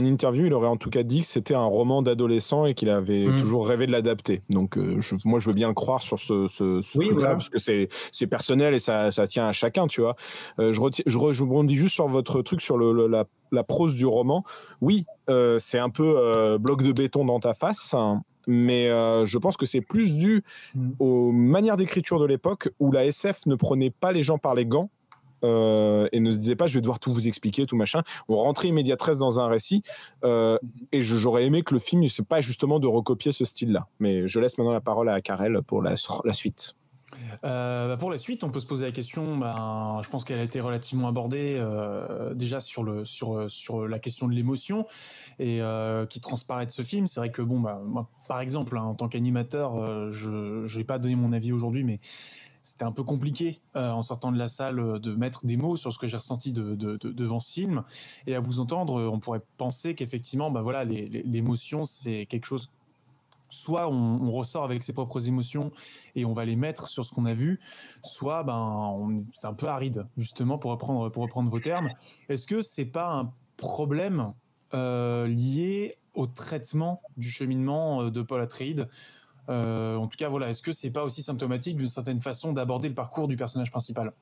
interview, il aurait en tout cas dit que c'était un roman d'adolescent et qu'il avait toujours rêvé de l'adapter. Donc moi, je veux bien le croire sur ce truc-là, parce que c'est personnel et ça tient à chacun, tu vois. Je rebondis juste sur votre truc sur la prose du roman. Oui, c'est un peu bloc de béton dans ta face, hein, mais je pense que c'est plus dû aux manières d'écriture de l'époque où la SF ne prenait pas les gens par les gants. Et ne se disait pas je vais devoir tout vous expliquer, tout machin. On rentrait immédiatement dans un récit et j'aurais aimé que le film ne soit pas justement de recopier ce style-là. Mais je laisse maintenant la parole à Karel pour la suite. Pour la suite, on peut se poser la question, je pense qu'elle a été relativement abordée déjà sur la question de l'émotion et qui transparaît de ce film. C'est vrai que moi, par exemple, en tant qu'animateur, je vais pas donner mon avis aujourd'hui, mais c'était un peu compliqué en sortant de la salle de mettre des mots sur ce que j'ai ressenti devant ce film. Et à vous entendre, on pourrait penser qu'effectivement, l'émotion, c'est quelque chose. Soit on ressort avec ses propres émotions et on va les mettre sur ce qu'on a vu, soit c'est un peu aride, justement, pour reprendre vos termes. Est-ce que c'est pas un problème lié au traitement du cheminement de Paul Atreides? En tout cas, est-ce que c'est pas aussi symptomatique d'une certaine façon d'aborder le parcours du personnage principal?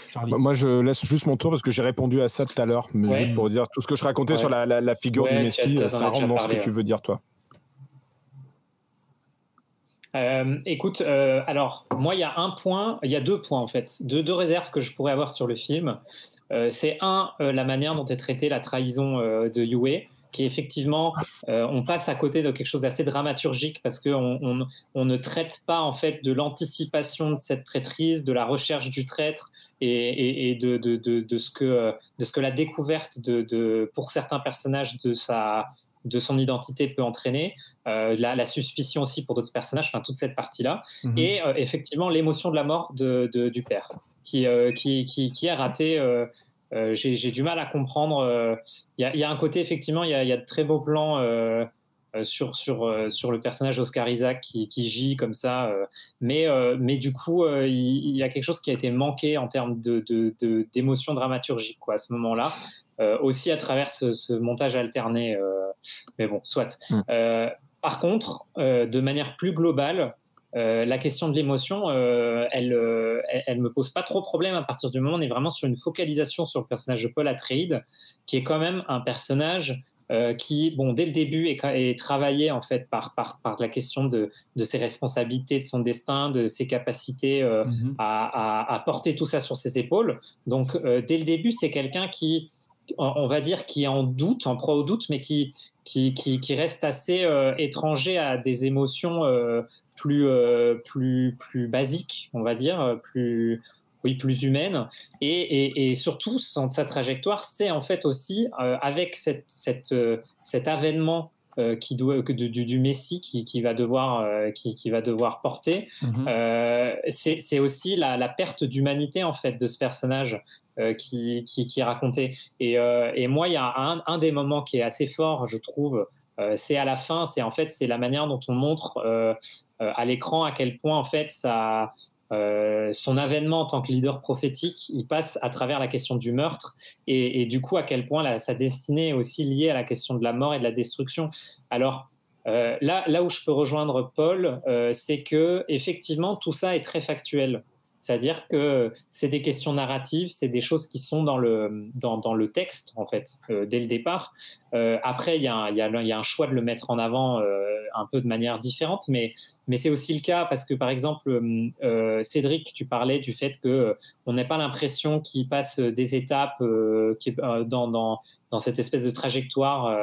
Charlie. Moi, je laisse juste mon tour parce que j'ai répondu à ça tout à l'heure, mais juste pour dire tout ce que je racontais sur la figure du Messie, ça rentre dans ce que tu veux dire, toi. Écoute, alors moi il y a 2 points en fait, deux réserves que je pourrais avoir sur le film. C'est la manière dont est traitée la trahison de Yue. qui est effectivement, on passe à côté de quelque chose d'assez dramaturgique parce qu'on ne traite pas en fait de l'anticipation de cette traîtrise, de la recherche du traître et de ce que la découverte pour certains personnages de son identité peut entraîner, la suspicion aussi pour d'autres personnages, enfin toute cette partie-là, et effectivement l'émotion de la mort du père qui est raté. J'ai du mal à comprendre. Il y a un côté, effectivement, il y a de très beaux plans sur le personnage Oscar Isaac qui gît comme ça, mais du coup, il y a quelque chose qui a été manqué en termes d'émotion dramaturgique quoi, à ce moment-là, aussi à travers ce montage alterné. Mais bon, soit. Par contre, de manière plus globale, la question de l'émotion, elle me pose pas trop problème à partir du moment où on est vraiment sur une focalisation sur le personnage de Paul Atreides, qui est quand même un personnage qui, bon, dès le début est travaillé en fait par la question de ses responsabilités, de son destin, de ses capacités à porter tout ça sur ses épaules. Donc, dès le début, c'est quelqu'un qui, on va dire, qui est en doute, en proie au doute, mais qui reste assez étranger à des émotions plus basique, on va dire, plus humaine, et surtout sa trajectoire, c'est en fait aussi avec cet avènement du Messie qui va devoir porter, c'est aussi la perte d'humanité en fait de ce personnage qui est raconté, et moi il y a un des moments qui est assez fort, je trouve. C'est à la fin, c'est la manière dont on montre à l'écran à quel point en fait son avènement en tant que leader prophétique, il passe à travers la question du meurtre et du coup à quel point sa destinée est aussi liée à la question de la mort et de la destruction. Alors là où je peux rejoindre Paul, c'est que effectivement tout ça est très factuel. C'est-à-dire que c'est des questions narratives, c'est des choses qui sont dans le texte, en fait, dès le départ. Après, il y a un choix de le mettre en avant un peu de manière différente, mais c'est aussi le cas parce que, par exemple, Cédric, tu parlais du fait qu'on n'ait pas l'impression qu'il passe des étapes dans cette espèce de trajectoire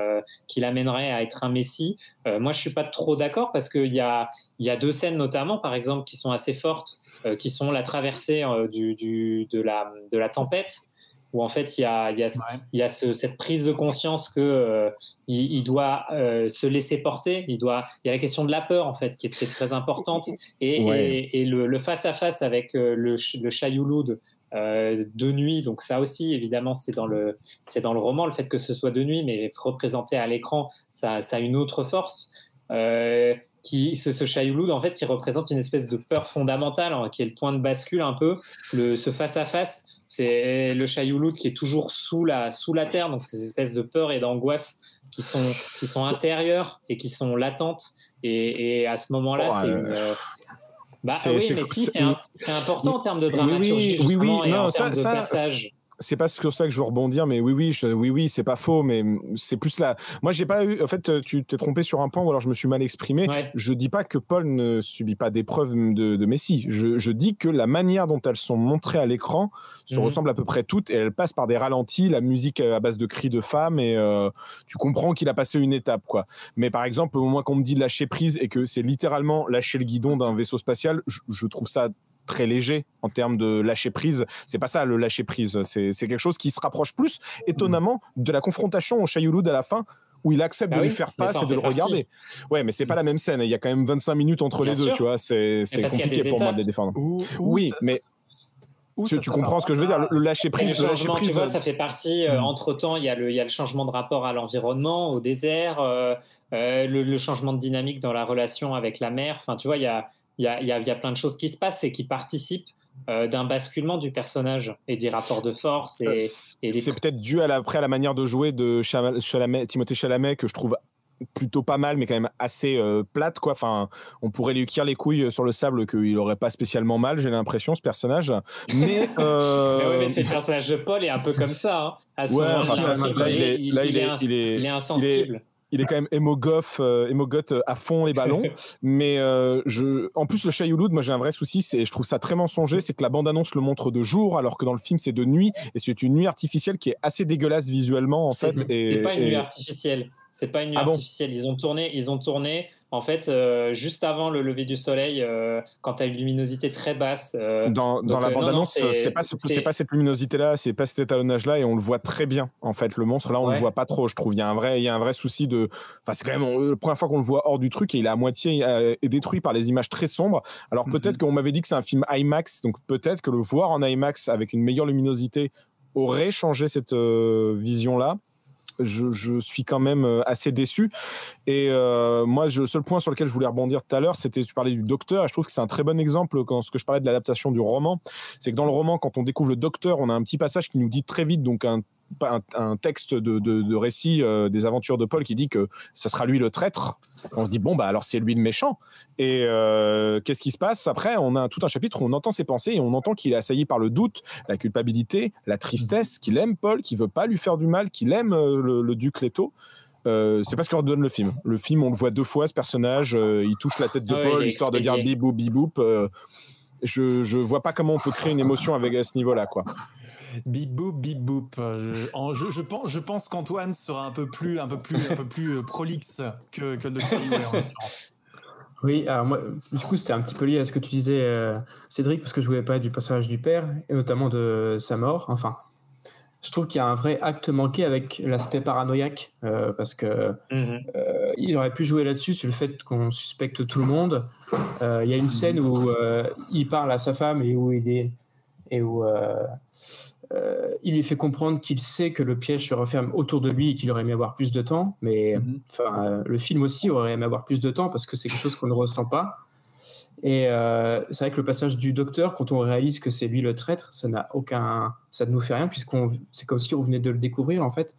qui l'amènerait à être un messie. Moi, je suis pas trop d'accord parce qu'il y a deux scènes notamment, par exemple, qui sont assez fortes, qui sont la traversée de la tempête, où en fait il y a cette prise de conscience que il doit se laisser porter. Il y a la question de la peur en fait qui est très, très importante, et le face à face avec le Shai-Hulud de nuit, donc ça aussi évidemment c'est dans le roman, le fait que ce soit de nuit, mais représenté à l'écran, ça a une autre force. Ce Shai-Hulud en fait qui représente une espèce de peur fondamentale, hein, qui est le point de bascule un peu, ce face à face. C'est le Shai-Hulud qui est toujours sous la terre, donc ces espèces de peur et d'angoisse qui sont intérieures et qui sont latentes, et à ce moment-là c'est important en termes de dramaturgie, et en termes de passage. C'est pas sur ça que je veux rebondir, mais oui, c'est pas faux, mais c'est plus là. Moi, j'ai pas eu. En fait, tu t'es trompé sur un point, ou alors je me suis mal exprimé. Ouais. Je dis pas que Paul ne subit pas d'épreuves de Messie. Je dis que la manière dont elles sont montrées à l'écran se ressemblent à peu près toutes, et elles passent par des ralentis, la musique à base de cris de femmes, et tu comprends qu'il a passé une étape, quoi. Mais par exemple, au moment qu'on me dit lâcher prise et que c'est littéralement lâcher le guidon d'un vaisseau spatial, je trouve ça très léger en termes de lâcher prise. C'est pas ça le lâcher prise, c'est quelque chose qui se rapproche plus étonnamment de la confrontation au Shai-Hulud à la fin, où il accepte de lui faire face et de le regarder. Ouais, mais c'est pas la même scène, il y a quand même 25 minutes entre les deux, tu vois, c'est compliqué pour moi de les défendre. Oui, mais tu comprends ce que je veux dire, le lâcher prise, tu vois, ça fait partie. Entre-temps, il y a le changement de rapport à l'environnement, au désert, le changement de dynamique dans la relation avec la mer. Enfin, tu vois, il y a plein de choses qui se passent et qui participent d'un basculement du personnage et des rapports de force. C'est peut-être dû après à la manière de jouer de Timothée Chalamet, que je trouve plutôt pas mal, mais quand même assez plate, quoi. Enfin, on pourrait lui cuire les couilles sur le sable, qu'il aurait pas spécialement mal, j'ai l'impression, ce personnage. Mais mais c'est le personnage de Paul est un peu comme ça. Hein. Il est insensible. il est quand même émogoth à fond les ballons. Mais en plus, le Shai Hulud, moi j'ai un vrai souci, je trouve ça très mensonger, c'est que la bande-annonce le montre de jour, alors que dans le film c'est de nuit, et c'est une nuit artificielle qui est assez dégueulasse visuellement en fait. C'est pas une nuit artificielle. C'est pas une nuit artificielle. Ils ont tourné en fait juste avant le lever du soleil, quand tu as une luminosité très basse. Dans la bande-annonce, c'est pas cette luminosité-là, c'est pas cet étalonnage-là, et on le voit très bien. En fait, le monstre là, on le voit pas trop, je trouve. Il y a un vrai souci de. Enfin, c'est quand même la première fois qu'on le voit hors du truc, et il est à moitié détruit par les images très sombres. Alors peut-être qu'on m'avait dit que c'est un film IMAX, donc peut-être que le voir en IMAX avec une meilleure luminosité aurait changé cette vision-là. Je suis quand même assez déçu. Et moi, le seul point sur lequel je voulais rebondir tout à l'heure, c'était tu parlais du docteur. Et je trouve que c'est un très bon exemple quand ce que je parlais de l'adaptation du roman. C'est que dans le roman, quand on découvre le docteur, on a un petit passage qui nous dit très vite, donc un texte de récit des aventures de Paul qui dit que ça sera lui le traître. On se dit bon bah alors c'est lui le méchant. Et qu'est-ce qui se passe après? On a tout un chapitre où on entend ses pensées et on entend qu'il est assailli par le doute, la culpabilité, la tristesse, qu'il aime Paul, qu'il veut pas lui faire du mal, qu'il aime le duc Leto. C'est pas ce que redonne le film. Le film, on le voit 2 fois, ce personnage, il touche la tête de Paul histoire de dire bibou biboup. Je vois pas comment on peut créer une émotion avec à ce niveau-là, quoi. Bip boop. Je pense qu'Antoine sera un peu plus prolixe que le docteur Who, en l'occurrence. Oui, alors moi, du coup, c'était un petit peu lié à ce que tu disais, Cédric, parce que je voulais parler du personnage du père, et notamment de sa mort. Enfin, je trouve qu'il y a un vrai acte manqué avec l'aspect paranoïaque, parce que il aurait pu jouer là-dessus, sur le fait qu'on suspecte tout le monde. Il y a une scène où il parle à sa femme et où il lui fait comprendre qu'il sait que le piège se referme autour de lui et qu'il aurait aimé avoir plus de temps, mais le film aussi aurait aimé avoir plus de temps parce que c'est quelque chose qu'on ne ressent pas. Et c'est vrai que le passage du docteur, quand on réalise que c'est lui le traître, ça ne nous fait rien, c'est comme si on venait de le découvrir en fait.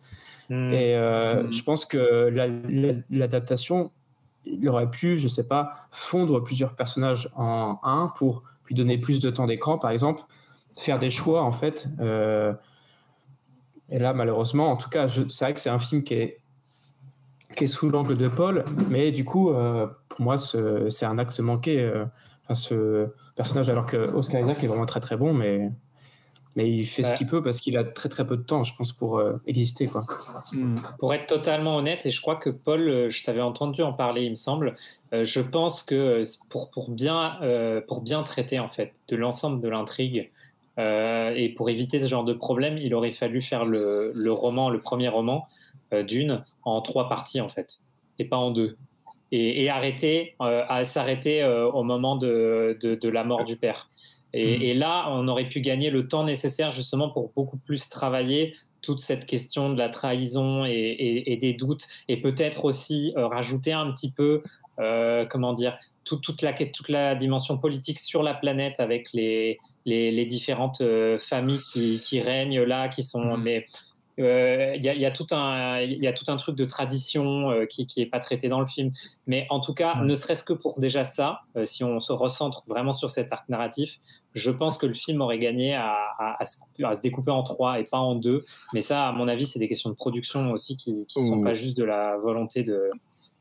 Et je pense que l'adaptation, il aurait pu, je sais pas, fondre plusieurs personnages en un pour lui donner plus de temps d'écran, par exemple, faire des choix en fait. Et là, malheureusement, en tout cas, c'est vrai que c'est un film qui est sous l'angle de Paul, mais du coup, pour moi, c'est un acte manqué. Ce personnage, alors que Oscar Isaac est vraiment très très bon, mais il fait ce qu'il peut parce qu'il a très très peu de temps, je pense, pour exister, quoi. Pour être totalement honnête, et je crois que Paul, je t'avais entendu en parler, il me semble. Je pense que pour bien traiter en fait de l'ensemble de l'intrigue. Et pour éviter ce genre de problème, il aurait fallu faire le premier roman, Dune, en 3 parties en fait, et pas en 2. Et s'arrêter au moment de la mort du père. Et là, on aurait pu gagner le temps nécessaire justement pour beaucoup plus travailler toute cette question de la trahison et des doutes, et peut-être aussi rajouter un petit peu, toute la dimension politique sur la planète avec les différentes familles qui règnent là, qui sont... Mais il y a tout un truc de tradition qui est pas traité dans le film. Mais en tout cas, ne serait-ce que pour déjà ça, si on se recentre vraiment sur cet arc narratif, je pense que le film aurait gagné à se découper en 3 et pas en 2. Mais ça, à mon avis, c'est des questions de production aussi qui sont pas juste de la volonté de...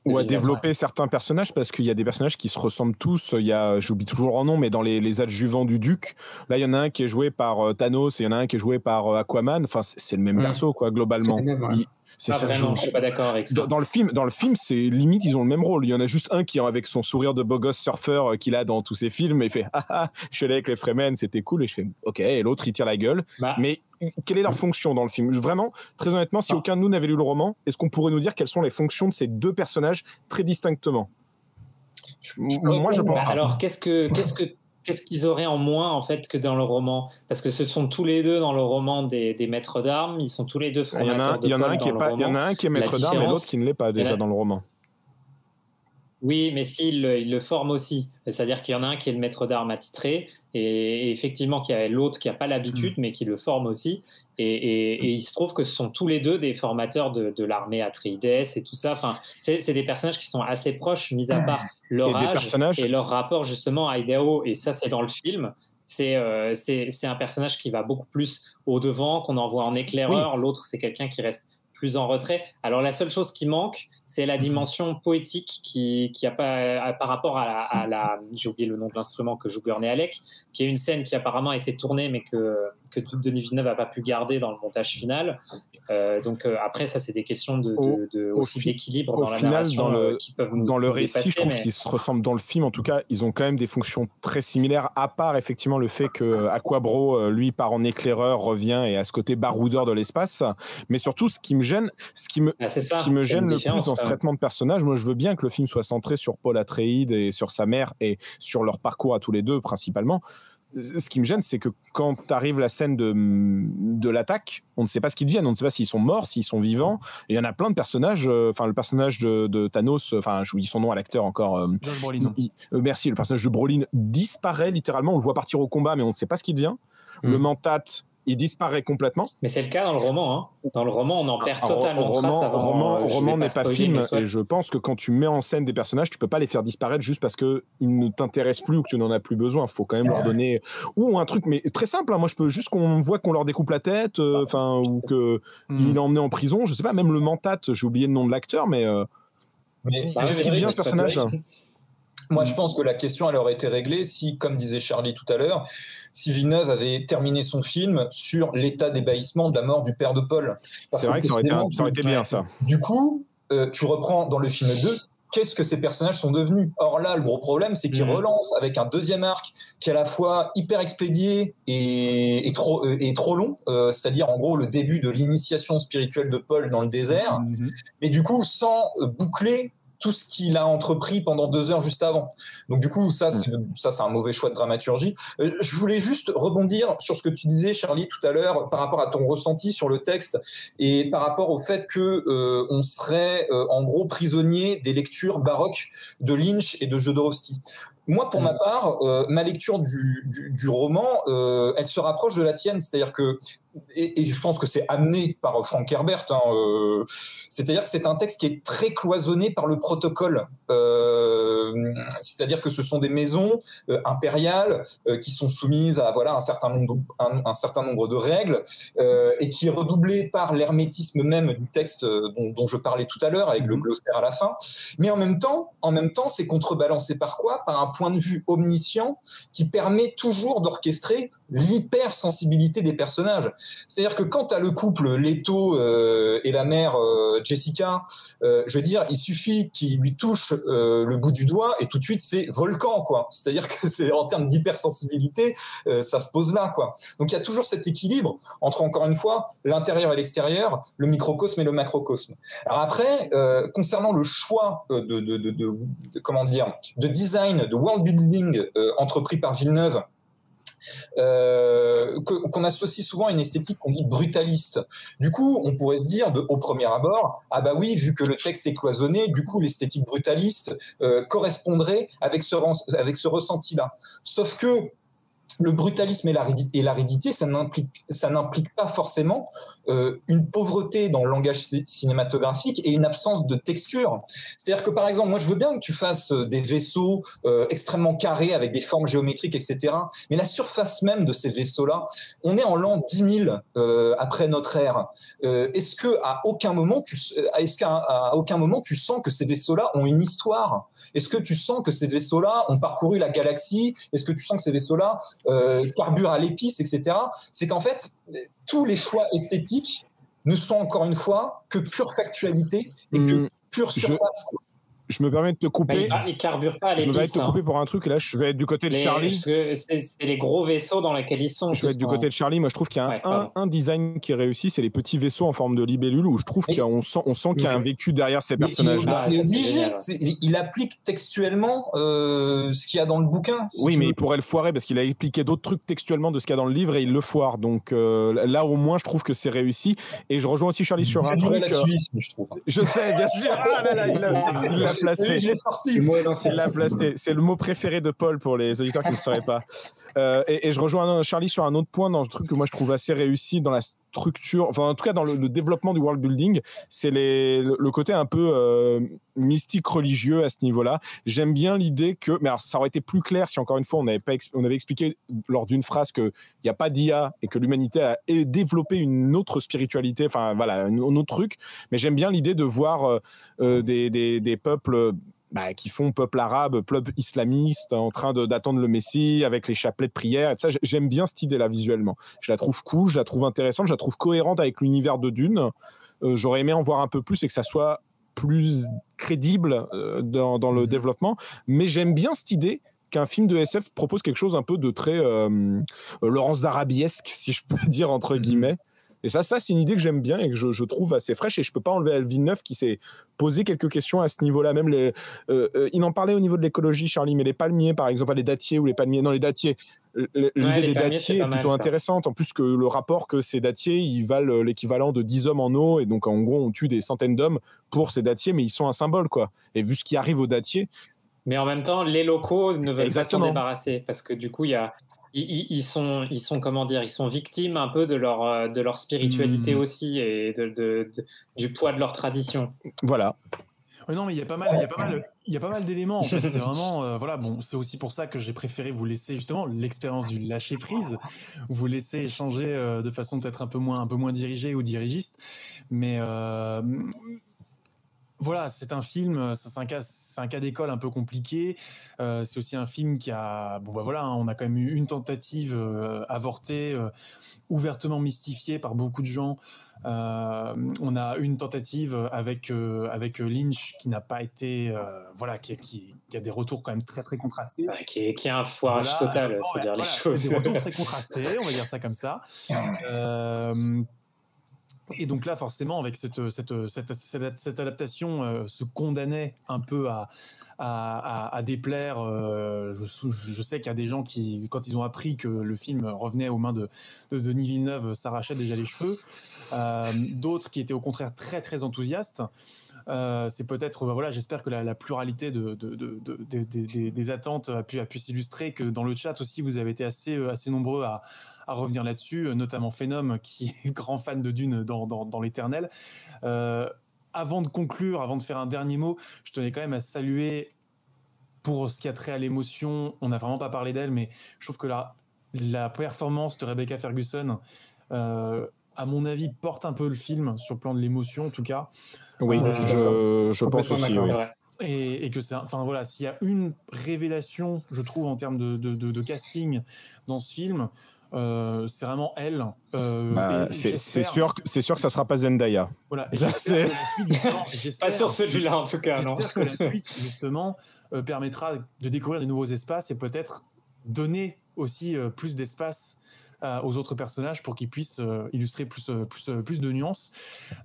Ou à développer certains personnages, parce qu'il y a des personnages qui se ressemblent tous. J'oublie toujours leur nom, mais dans les adjuvants du Duc, là il y en a un qui est joué par Thanos et il y en a un qui est joué par Aquaman. Enfin, c'est le même perso, quoi, globalement. Je suis pas d'accord avec ça. Dans le film, c'est limite, ils ont le même rôle. Il y en a juste un qui est avec son sourire de beau gosse surfeur qu'il a dans tous ses films, et il fait je suis allé avec les Fremen, c'était cool, et je fais ok, et l'autre il tire la gueule. Mais quelle est leur fonction dans le film? Vraiment, très honnêtement, si aucun de nous n'avait lu le roman, est-ce qu'on pourrait nous dire quelles sont les fonctions de ces 2 personnages très distinctement? Moi, je pense pas. Alors, qu'est-ce qu'ils auraient en moins en fait que dans le roman? Parce que ce sont tous les 2 dans le roman des maîtres d'armes, ils sont tous les 2 formateurs de Paul dans le roman. Il y en a un qui est maître d'armes et l'autre qui ne l'est pas déjà dans le roman. Oui, mais s'il le forme aussi. C'est-à-dire qu'il y en a un qui est le maître d'armes attitré, et effectivement qu'il y a l'autre qui n'a pas l'habitude, mais qui le forme aussi. Et il se trouve que ce sont tous les 2 des formateurs de l'armée Atreides et tout ça. Enfin, c'est des personnages qui sont assez proches, mis à part leur âge et leur rapport justement à Idaho. Et ça, c'est dans le film. C'est un personnage qui va beaucoup plus au-devant, qu'on envoie en éclaireur. Oui. L'autre, c'est quelqu'un qui reste plus en retrait. Alors la seule chose qui manque, c'est la dimension poétique qui a pas par rapport à la j'ai oublié le nom de l'instrument que joue Gurney Halleck, qui est une scène qui apparemment a été tournée mais que Denis Villeneuve n'a pas pu garder dans le montage final. Donc après ça c'est des questions aussi d'équilibre dans la narration qui peuvent nous dans le récit, dépasser, je trouve qu'ils se ressemblent dans le film. En tout cas, ils ont quand même des fonctions très similaires, à part effectivement le fait que Aquabro lui part en éclaireur, revient et a ce côté baroudeur de l'espace. Mais surtout, ce qui me gêne le plus dans ce traitement de personnage, moi je veux bien que le film soit centré sur Paul Atreides et sur sa mère et sur leur parcours à tous les deux principalement. Ce qui me gêne, c'est que quand arrive la scène de l'attaque, on ne sait pas ce qu'ils deviennent, on ne sait pas s'ils sont morts, s'ils sont vivants. Et il y en a plein de personnages. Le personnage de Thanos, j'oublie son nom à l'acteur encore. Josh Brolin. Merci, le personnage de Brolin disparaît littéralement. On le voit partir au combat, mais on ne sait pas ce qu'il devient. Le Mentat, il disparaît complètement. Mais c'est le cas dans le roman. Hein. Dans le roman, on en perd totalement trace. Roman n'est pas film, et je pense que quand tu mets en scène des personnages, tu peux pas les faire disparaître juste parce qu'ils ne t'intéressent plus ou que tu n'en as plus besoin. Il faut quand même leur donner ou un truc, mais très simple. Hein. Moi, je peux juste qu'on voit qu'on leur découpe la tête, ou qu'il est emmené en prison. Je sais pas, même le Mentat, j'ai oublié le nom de l'acteur, mais qu'est-ce qui devient ce personnage? Moi, je pense que la question, elle aurait été réglée si, comme disait Charlie tout à l'heure, si Villeneuve avait terminé son film sur l'état d'ébahissement de la mort du père de Paul. C'est vrai que ça aurait été bien, ça. Du coup, tu reprends dans le film 2, qu'est-ce que ces personnages sont devenus? Or là, le gros problème, c'est qu'il relance avec un deuxième arc qui est à la fois hyper expédié et trop long, c'est-à-dire en gros le début de l'initiation spirituelle de Paul dans le désert, mais du coup sans boucler tout ce qu'il a entrepris pendant 2 heures juste avant. Donc du coup, ça c'est un mauvais choix de dramaturgie. Je voulais juste rebondir sur ce que tu disais, Charlie, tout à l'heure, par rapport à ton ressenti sur le texte et par rapport au fait que on serait en gros prisonnier des lectures baroques de Lynch et de Jodorowsky. Moi, pour ma part, ma lecture du roman, elle se rapproche de la tienne, c'est-à-dire que, et je pense que c'est amené par Frank Herbert, c'est-à-dire que c'est un texte qui est très cloisonné par le protocole, c'est-à-dire que ce sont des maisons impériales qui sont soumises à un certain nombre de règles et qui est redoublé par l'hermétisme même du texte dont je parlais tout à l'heure avec le glossaire à la fin. Mais en même temps, c'est contrebalancé par quoi? Par un point de vue omniscient qui permet toujours d'orchestrer l'hypersensibilité des personnages. C'est-à-dire que quand tu as le couple Leto et la mère Jessica, je veux dire, il suffit qu'il lui touche le bout du doigt et tout de suite c'est volcan, quoi. C'est-à-dire que c'est en termes d'hypersensibilité, ça se pose là, quoi. Donc il y a toujours cet équilibre entre, encore une fois, l'intérieur et l'extérieur, le microcosme et le macrocosme. Alors après, concernant le choix de design, de world building entrepris par Villeneuve, qu'on associe souvent à une esthétique qu'on dit brutaliste. Du coup, on pourrait se dire au premier abord, ah bah oui, vu que le texte est cloisonné, du coup l'esthétique brutaliste correspondrait avec ce ressenti-là. Sauf que le brutalisme et l'aridité, ça n'implique pas forcément une pauvreté dans le langage cinématographique et une absence de texture. C'est-à-dire que, par exemple, moi, je veux bien que tu fasses des vaisseaux extrêmement carrés avec des formes géométriques, etc. Mais la surface même de ces vaisseaux-là, on est en l'an 10 000 après notre ère. Est-ce qu'à aucun moment, tu sens que ces vaisseaux-là ont une histoire? Est-ce que tu sens que ces vaisseaux-là ont parcouru la galaxie? Est-ce que tu sens que ces vaisseaux-là carbure à l'épice, etc. C'est qu'en fait, tous les choix esthétiques ne sont encore une fois que pure factualité et que pure surface. Je me permets de te couper. Il carbure pas à l'épice. Je me permets de te couper pour un truc. Et là, je vais être du côté de Charlie. C'est les gros vaisseaux dans lesquels ils sont. Je vais être du côté de Charlie. Moi, je trouve qu'il y a un design qui est réussi. C'est les petits vaisseaux en forme de libellule où je trouve qu'on sent qu'il y a un vécu derrière ces personnages-là. Il applique textuellement ce qu'il y a dans le bouquin. Oui, mais il pourrait le foirer parce qu'il a expliqué d'autres trucs textuellement de ce qu'il y a dans le livre et il le foire. Donc là, au moins, je trouve que c'est réussi. Et je rejoins aussi Charlie sur un truc. Je sais, bien sûr. Ah là là, il l'a placé. Oui, je l'ai sorti. Il l'a placé. C'est le mot préféré de Paul pour les auditeurs qui ne le sauraient pas. Et je rejoins Charlie sur un autre point dans le truc que moi je trouve assez réussi dans structure, enfin en tout cas dans le développement du world building, c'est le côté un peu mystique religieux à ce niveau-là. J'aime bien l'idée que, mais alors ça aurait été plus clair si encore une fois on avait expliqué lors d'une phrase qu'il n'y a pas d'IA et que l'humanité a développé une autre spiritualité, enfin voilà, un autre truc. Mais j'aime bien l'idée de voir des peuples qui font peuple arabe, peuple islamiste, en train d'attendre le Messie avec les chapelets de prière. Et ça, j'aime bien cette idée-là visuellement. Je la trouve cool, je la trouve intéressante, je la trouve cohérente avec l'univers de Dune. J'aurais aimé en voir un peu plus et que ça soit plus crédible dans le développement. Mais j'aime bien cette idée qu'un film de SF propose quelque chose un peu de très Laurence d'Arabiesque, si je peux dire entre guillemets. Et ça c'est une idée que j'aime bien et que je trouve assez fraîche, et je peux pas enlever à Villeneuve qui s'est posé quelques questions à ce niveau-là. Même il en parlait au niveau de l'écologie, Charlie, mais les palmiers, par exemple, les dattiers ou les palmiers. Non, les dattiers. L'idée des dattiers est plutôt intéressante. En plus que le rapport que ces dattiers, ils valent l'équivalent de 10 hommes en eau, et donc en gros, on tue des centaines d'hommes pour ces dattiers, mais ils sont un symbole, quoi. Et vu ce qui arrive aux dattiers. Mais en même temps, les locaux ne veulent pas s'en débarrasser, parce que du coup, ils sont comment dire, ils sont victimes un peu de leur spiritualité aussi, et du poids de leur tradition. Voilà. Non, mais il y a pas mal d'éléments en fait. C'est vraiment voilà, bon, c'est aussi pour ça que j'ai préféré vous laisser justement l'expérience du lâcher prise, vous laisser échanger de façon peut-être un peu moins dirigée ou dirigiste, mais voilà, c'est un film, c'est un cas d'école un peu compliqué. C'est aussi un film qui a, on a quand même eu une tentative avortée, ouvertement mystifiée par beaucoup de gens. On a une tentative avec Lynch qui n'a pas été, qui a des retours quand même très très contrastés. Qui est un foirage total, faut dire les choses. C'est des retours très contrastés, on va dire ça comme ça. Et donc là, forcément, avec cette adaptation, se condamnait un peu à déplaire. Je sais qu'il y a des gens qui, quand ils ont appris que le film revenait aux mains de Denis Villeneuve, s'arrachaient déjà les cheveux. D'autres qui étaient au contraire très très enthousiastes. C'est peut-être, j'espère que la pluralité des attentes a pu s'illustrer, que dans le chat aussi vous avez été assez nombreux à revenir là-dessus, notamment Phenom qui est grand fan de Dune dans l'éternel. Avant de conclure, avant de faire un dernier mot, je tenais quand même à saluer, pour ce qui a trait à l'émotion, on n'a vraiment pas parlé d'elle, mais je trouve que la performance de Rebecca Ferguson, à mon avis, porte un peu le film sur le plan de l'émotion, en tout cas. Oui, je pense aussi. Oui. Et que s'il y a une révélation, je trouve, en termes de casting dans ce film, c'est vraiment elle. C'est sûr que ça sera pas Zendaya. Voilà. Pas sur celui-là, en tout cas. J'espère que la suite, justement, permettra de découvrir de nouveaux espaces et peut-être donner aussi plus d'espace aux autres personnages pour qu'ils puissent illustrer plus de nuances.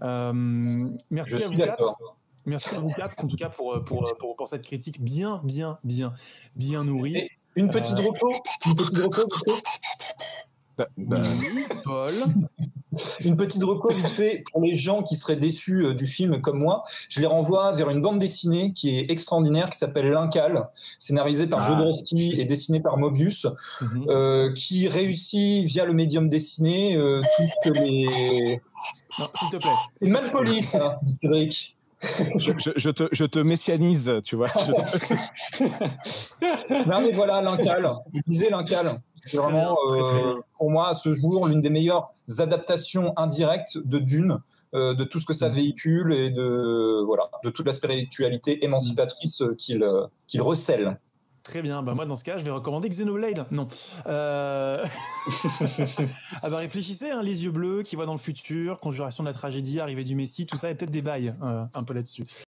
Merci à vous quatre. Merci à vous quatre, en tout cas, pour cette critique bien nourrie. Et une petite reco. Paul. Une petite reco vite fait pour les gens qui seraient déçus du film comme moi. Je les renvoie vers une bande dessinée qui est extraordinaire, qui s'appelle L'Incal, scénarisée par Jodorowsky et dessinée par Mobius, qui réussit via le médium dessiné tout ce que les... Non, s'il te plaît. C'est mal poli, hein, dit Cédric. Je te messianise, tu vois. Non mais voilà, L'Incal. Lisez L'Incal. C'est vraiment, pour moi, à ce jour, l'une des meilleures adaptations indirectes de Dune, de tout ce que ça véhicule et de toute la spiritualité émancipatrice qu'il recèle. Très bien. Moi, dans ce cas, je vais recommander Xenoblade. Non. Réfléchissez, hein, les yeux bleus qui voient dans le futur, conjuration de la tragédie, arrivée du Messie, tout ça, et peut-être des bails un peu là-dessus.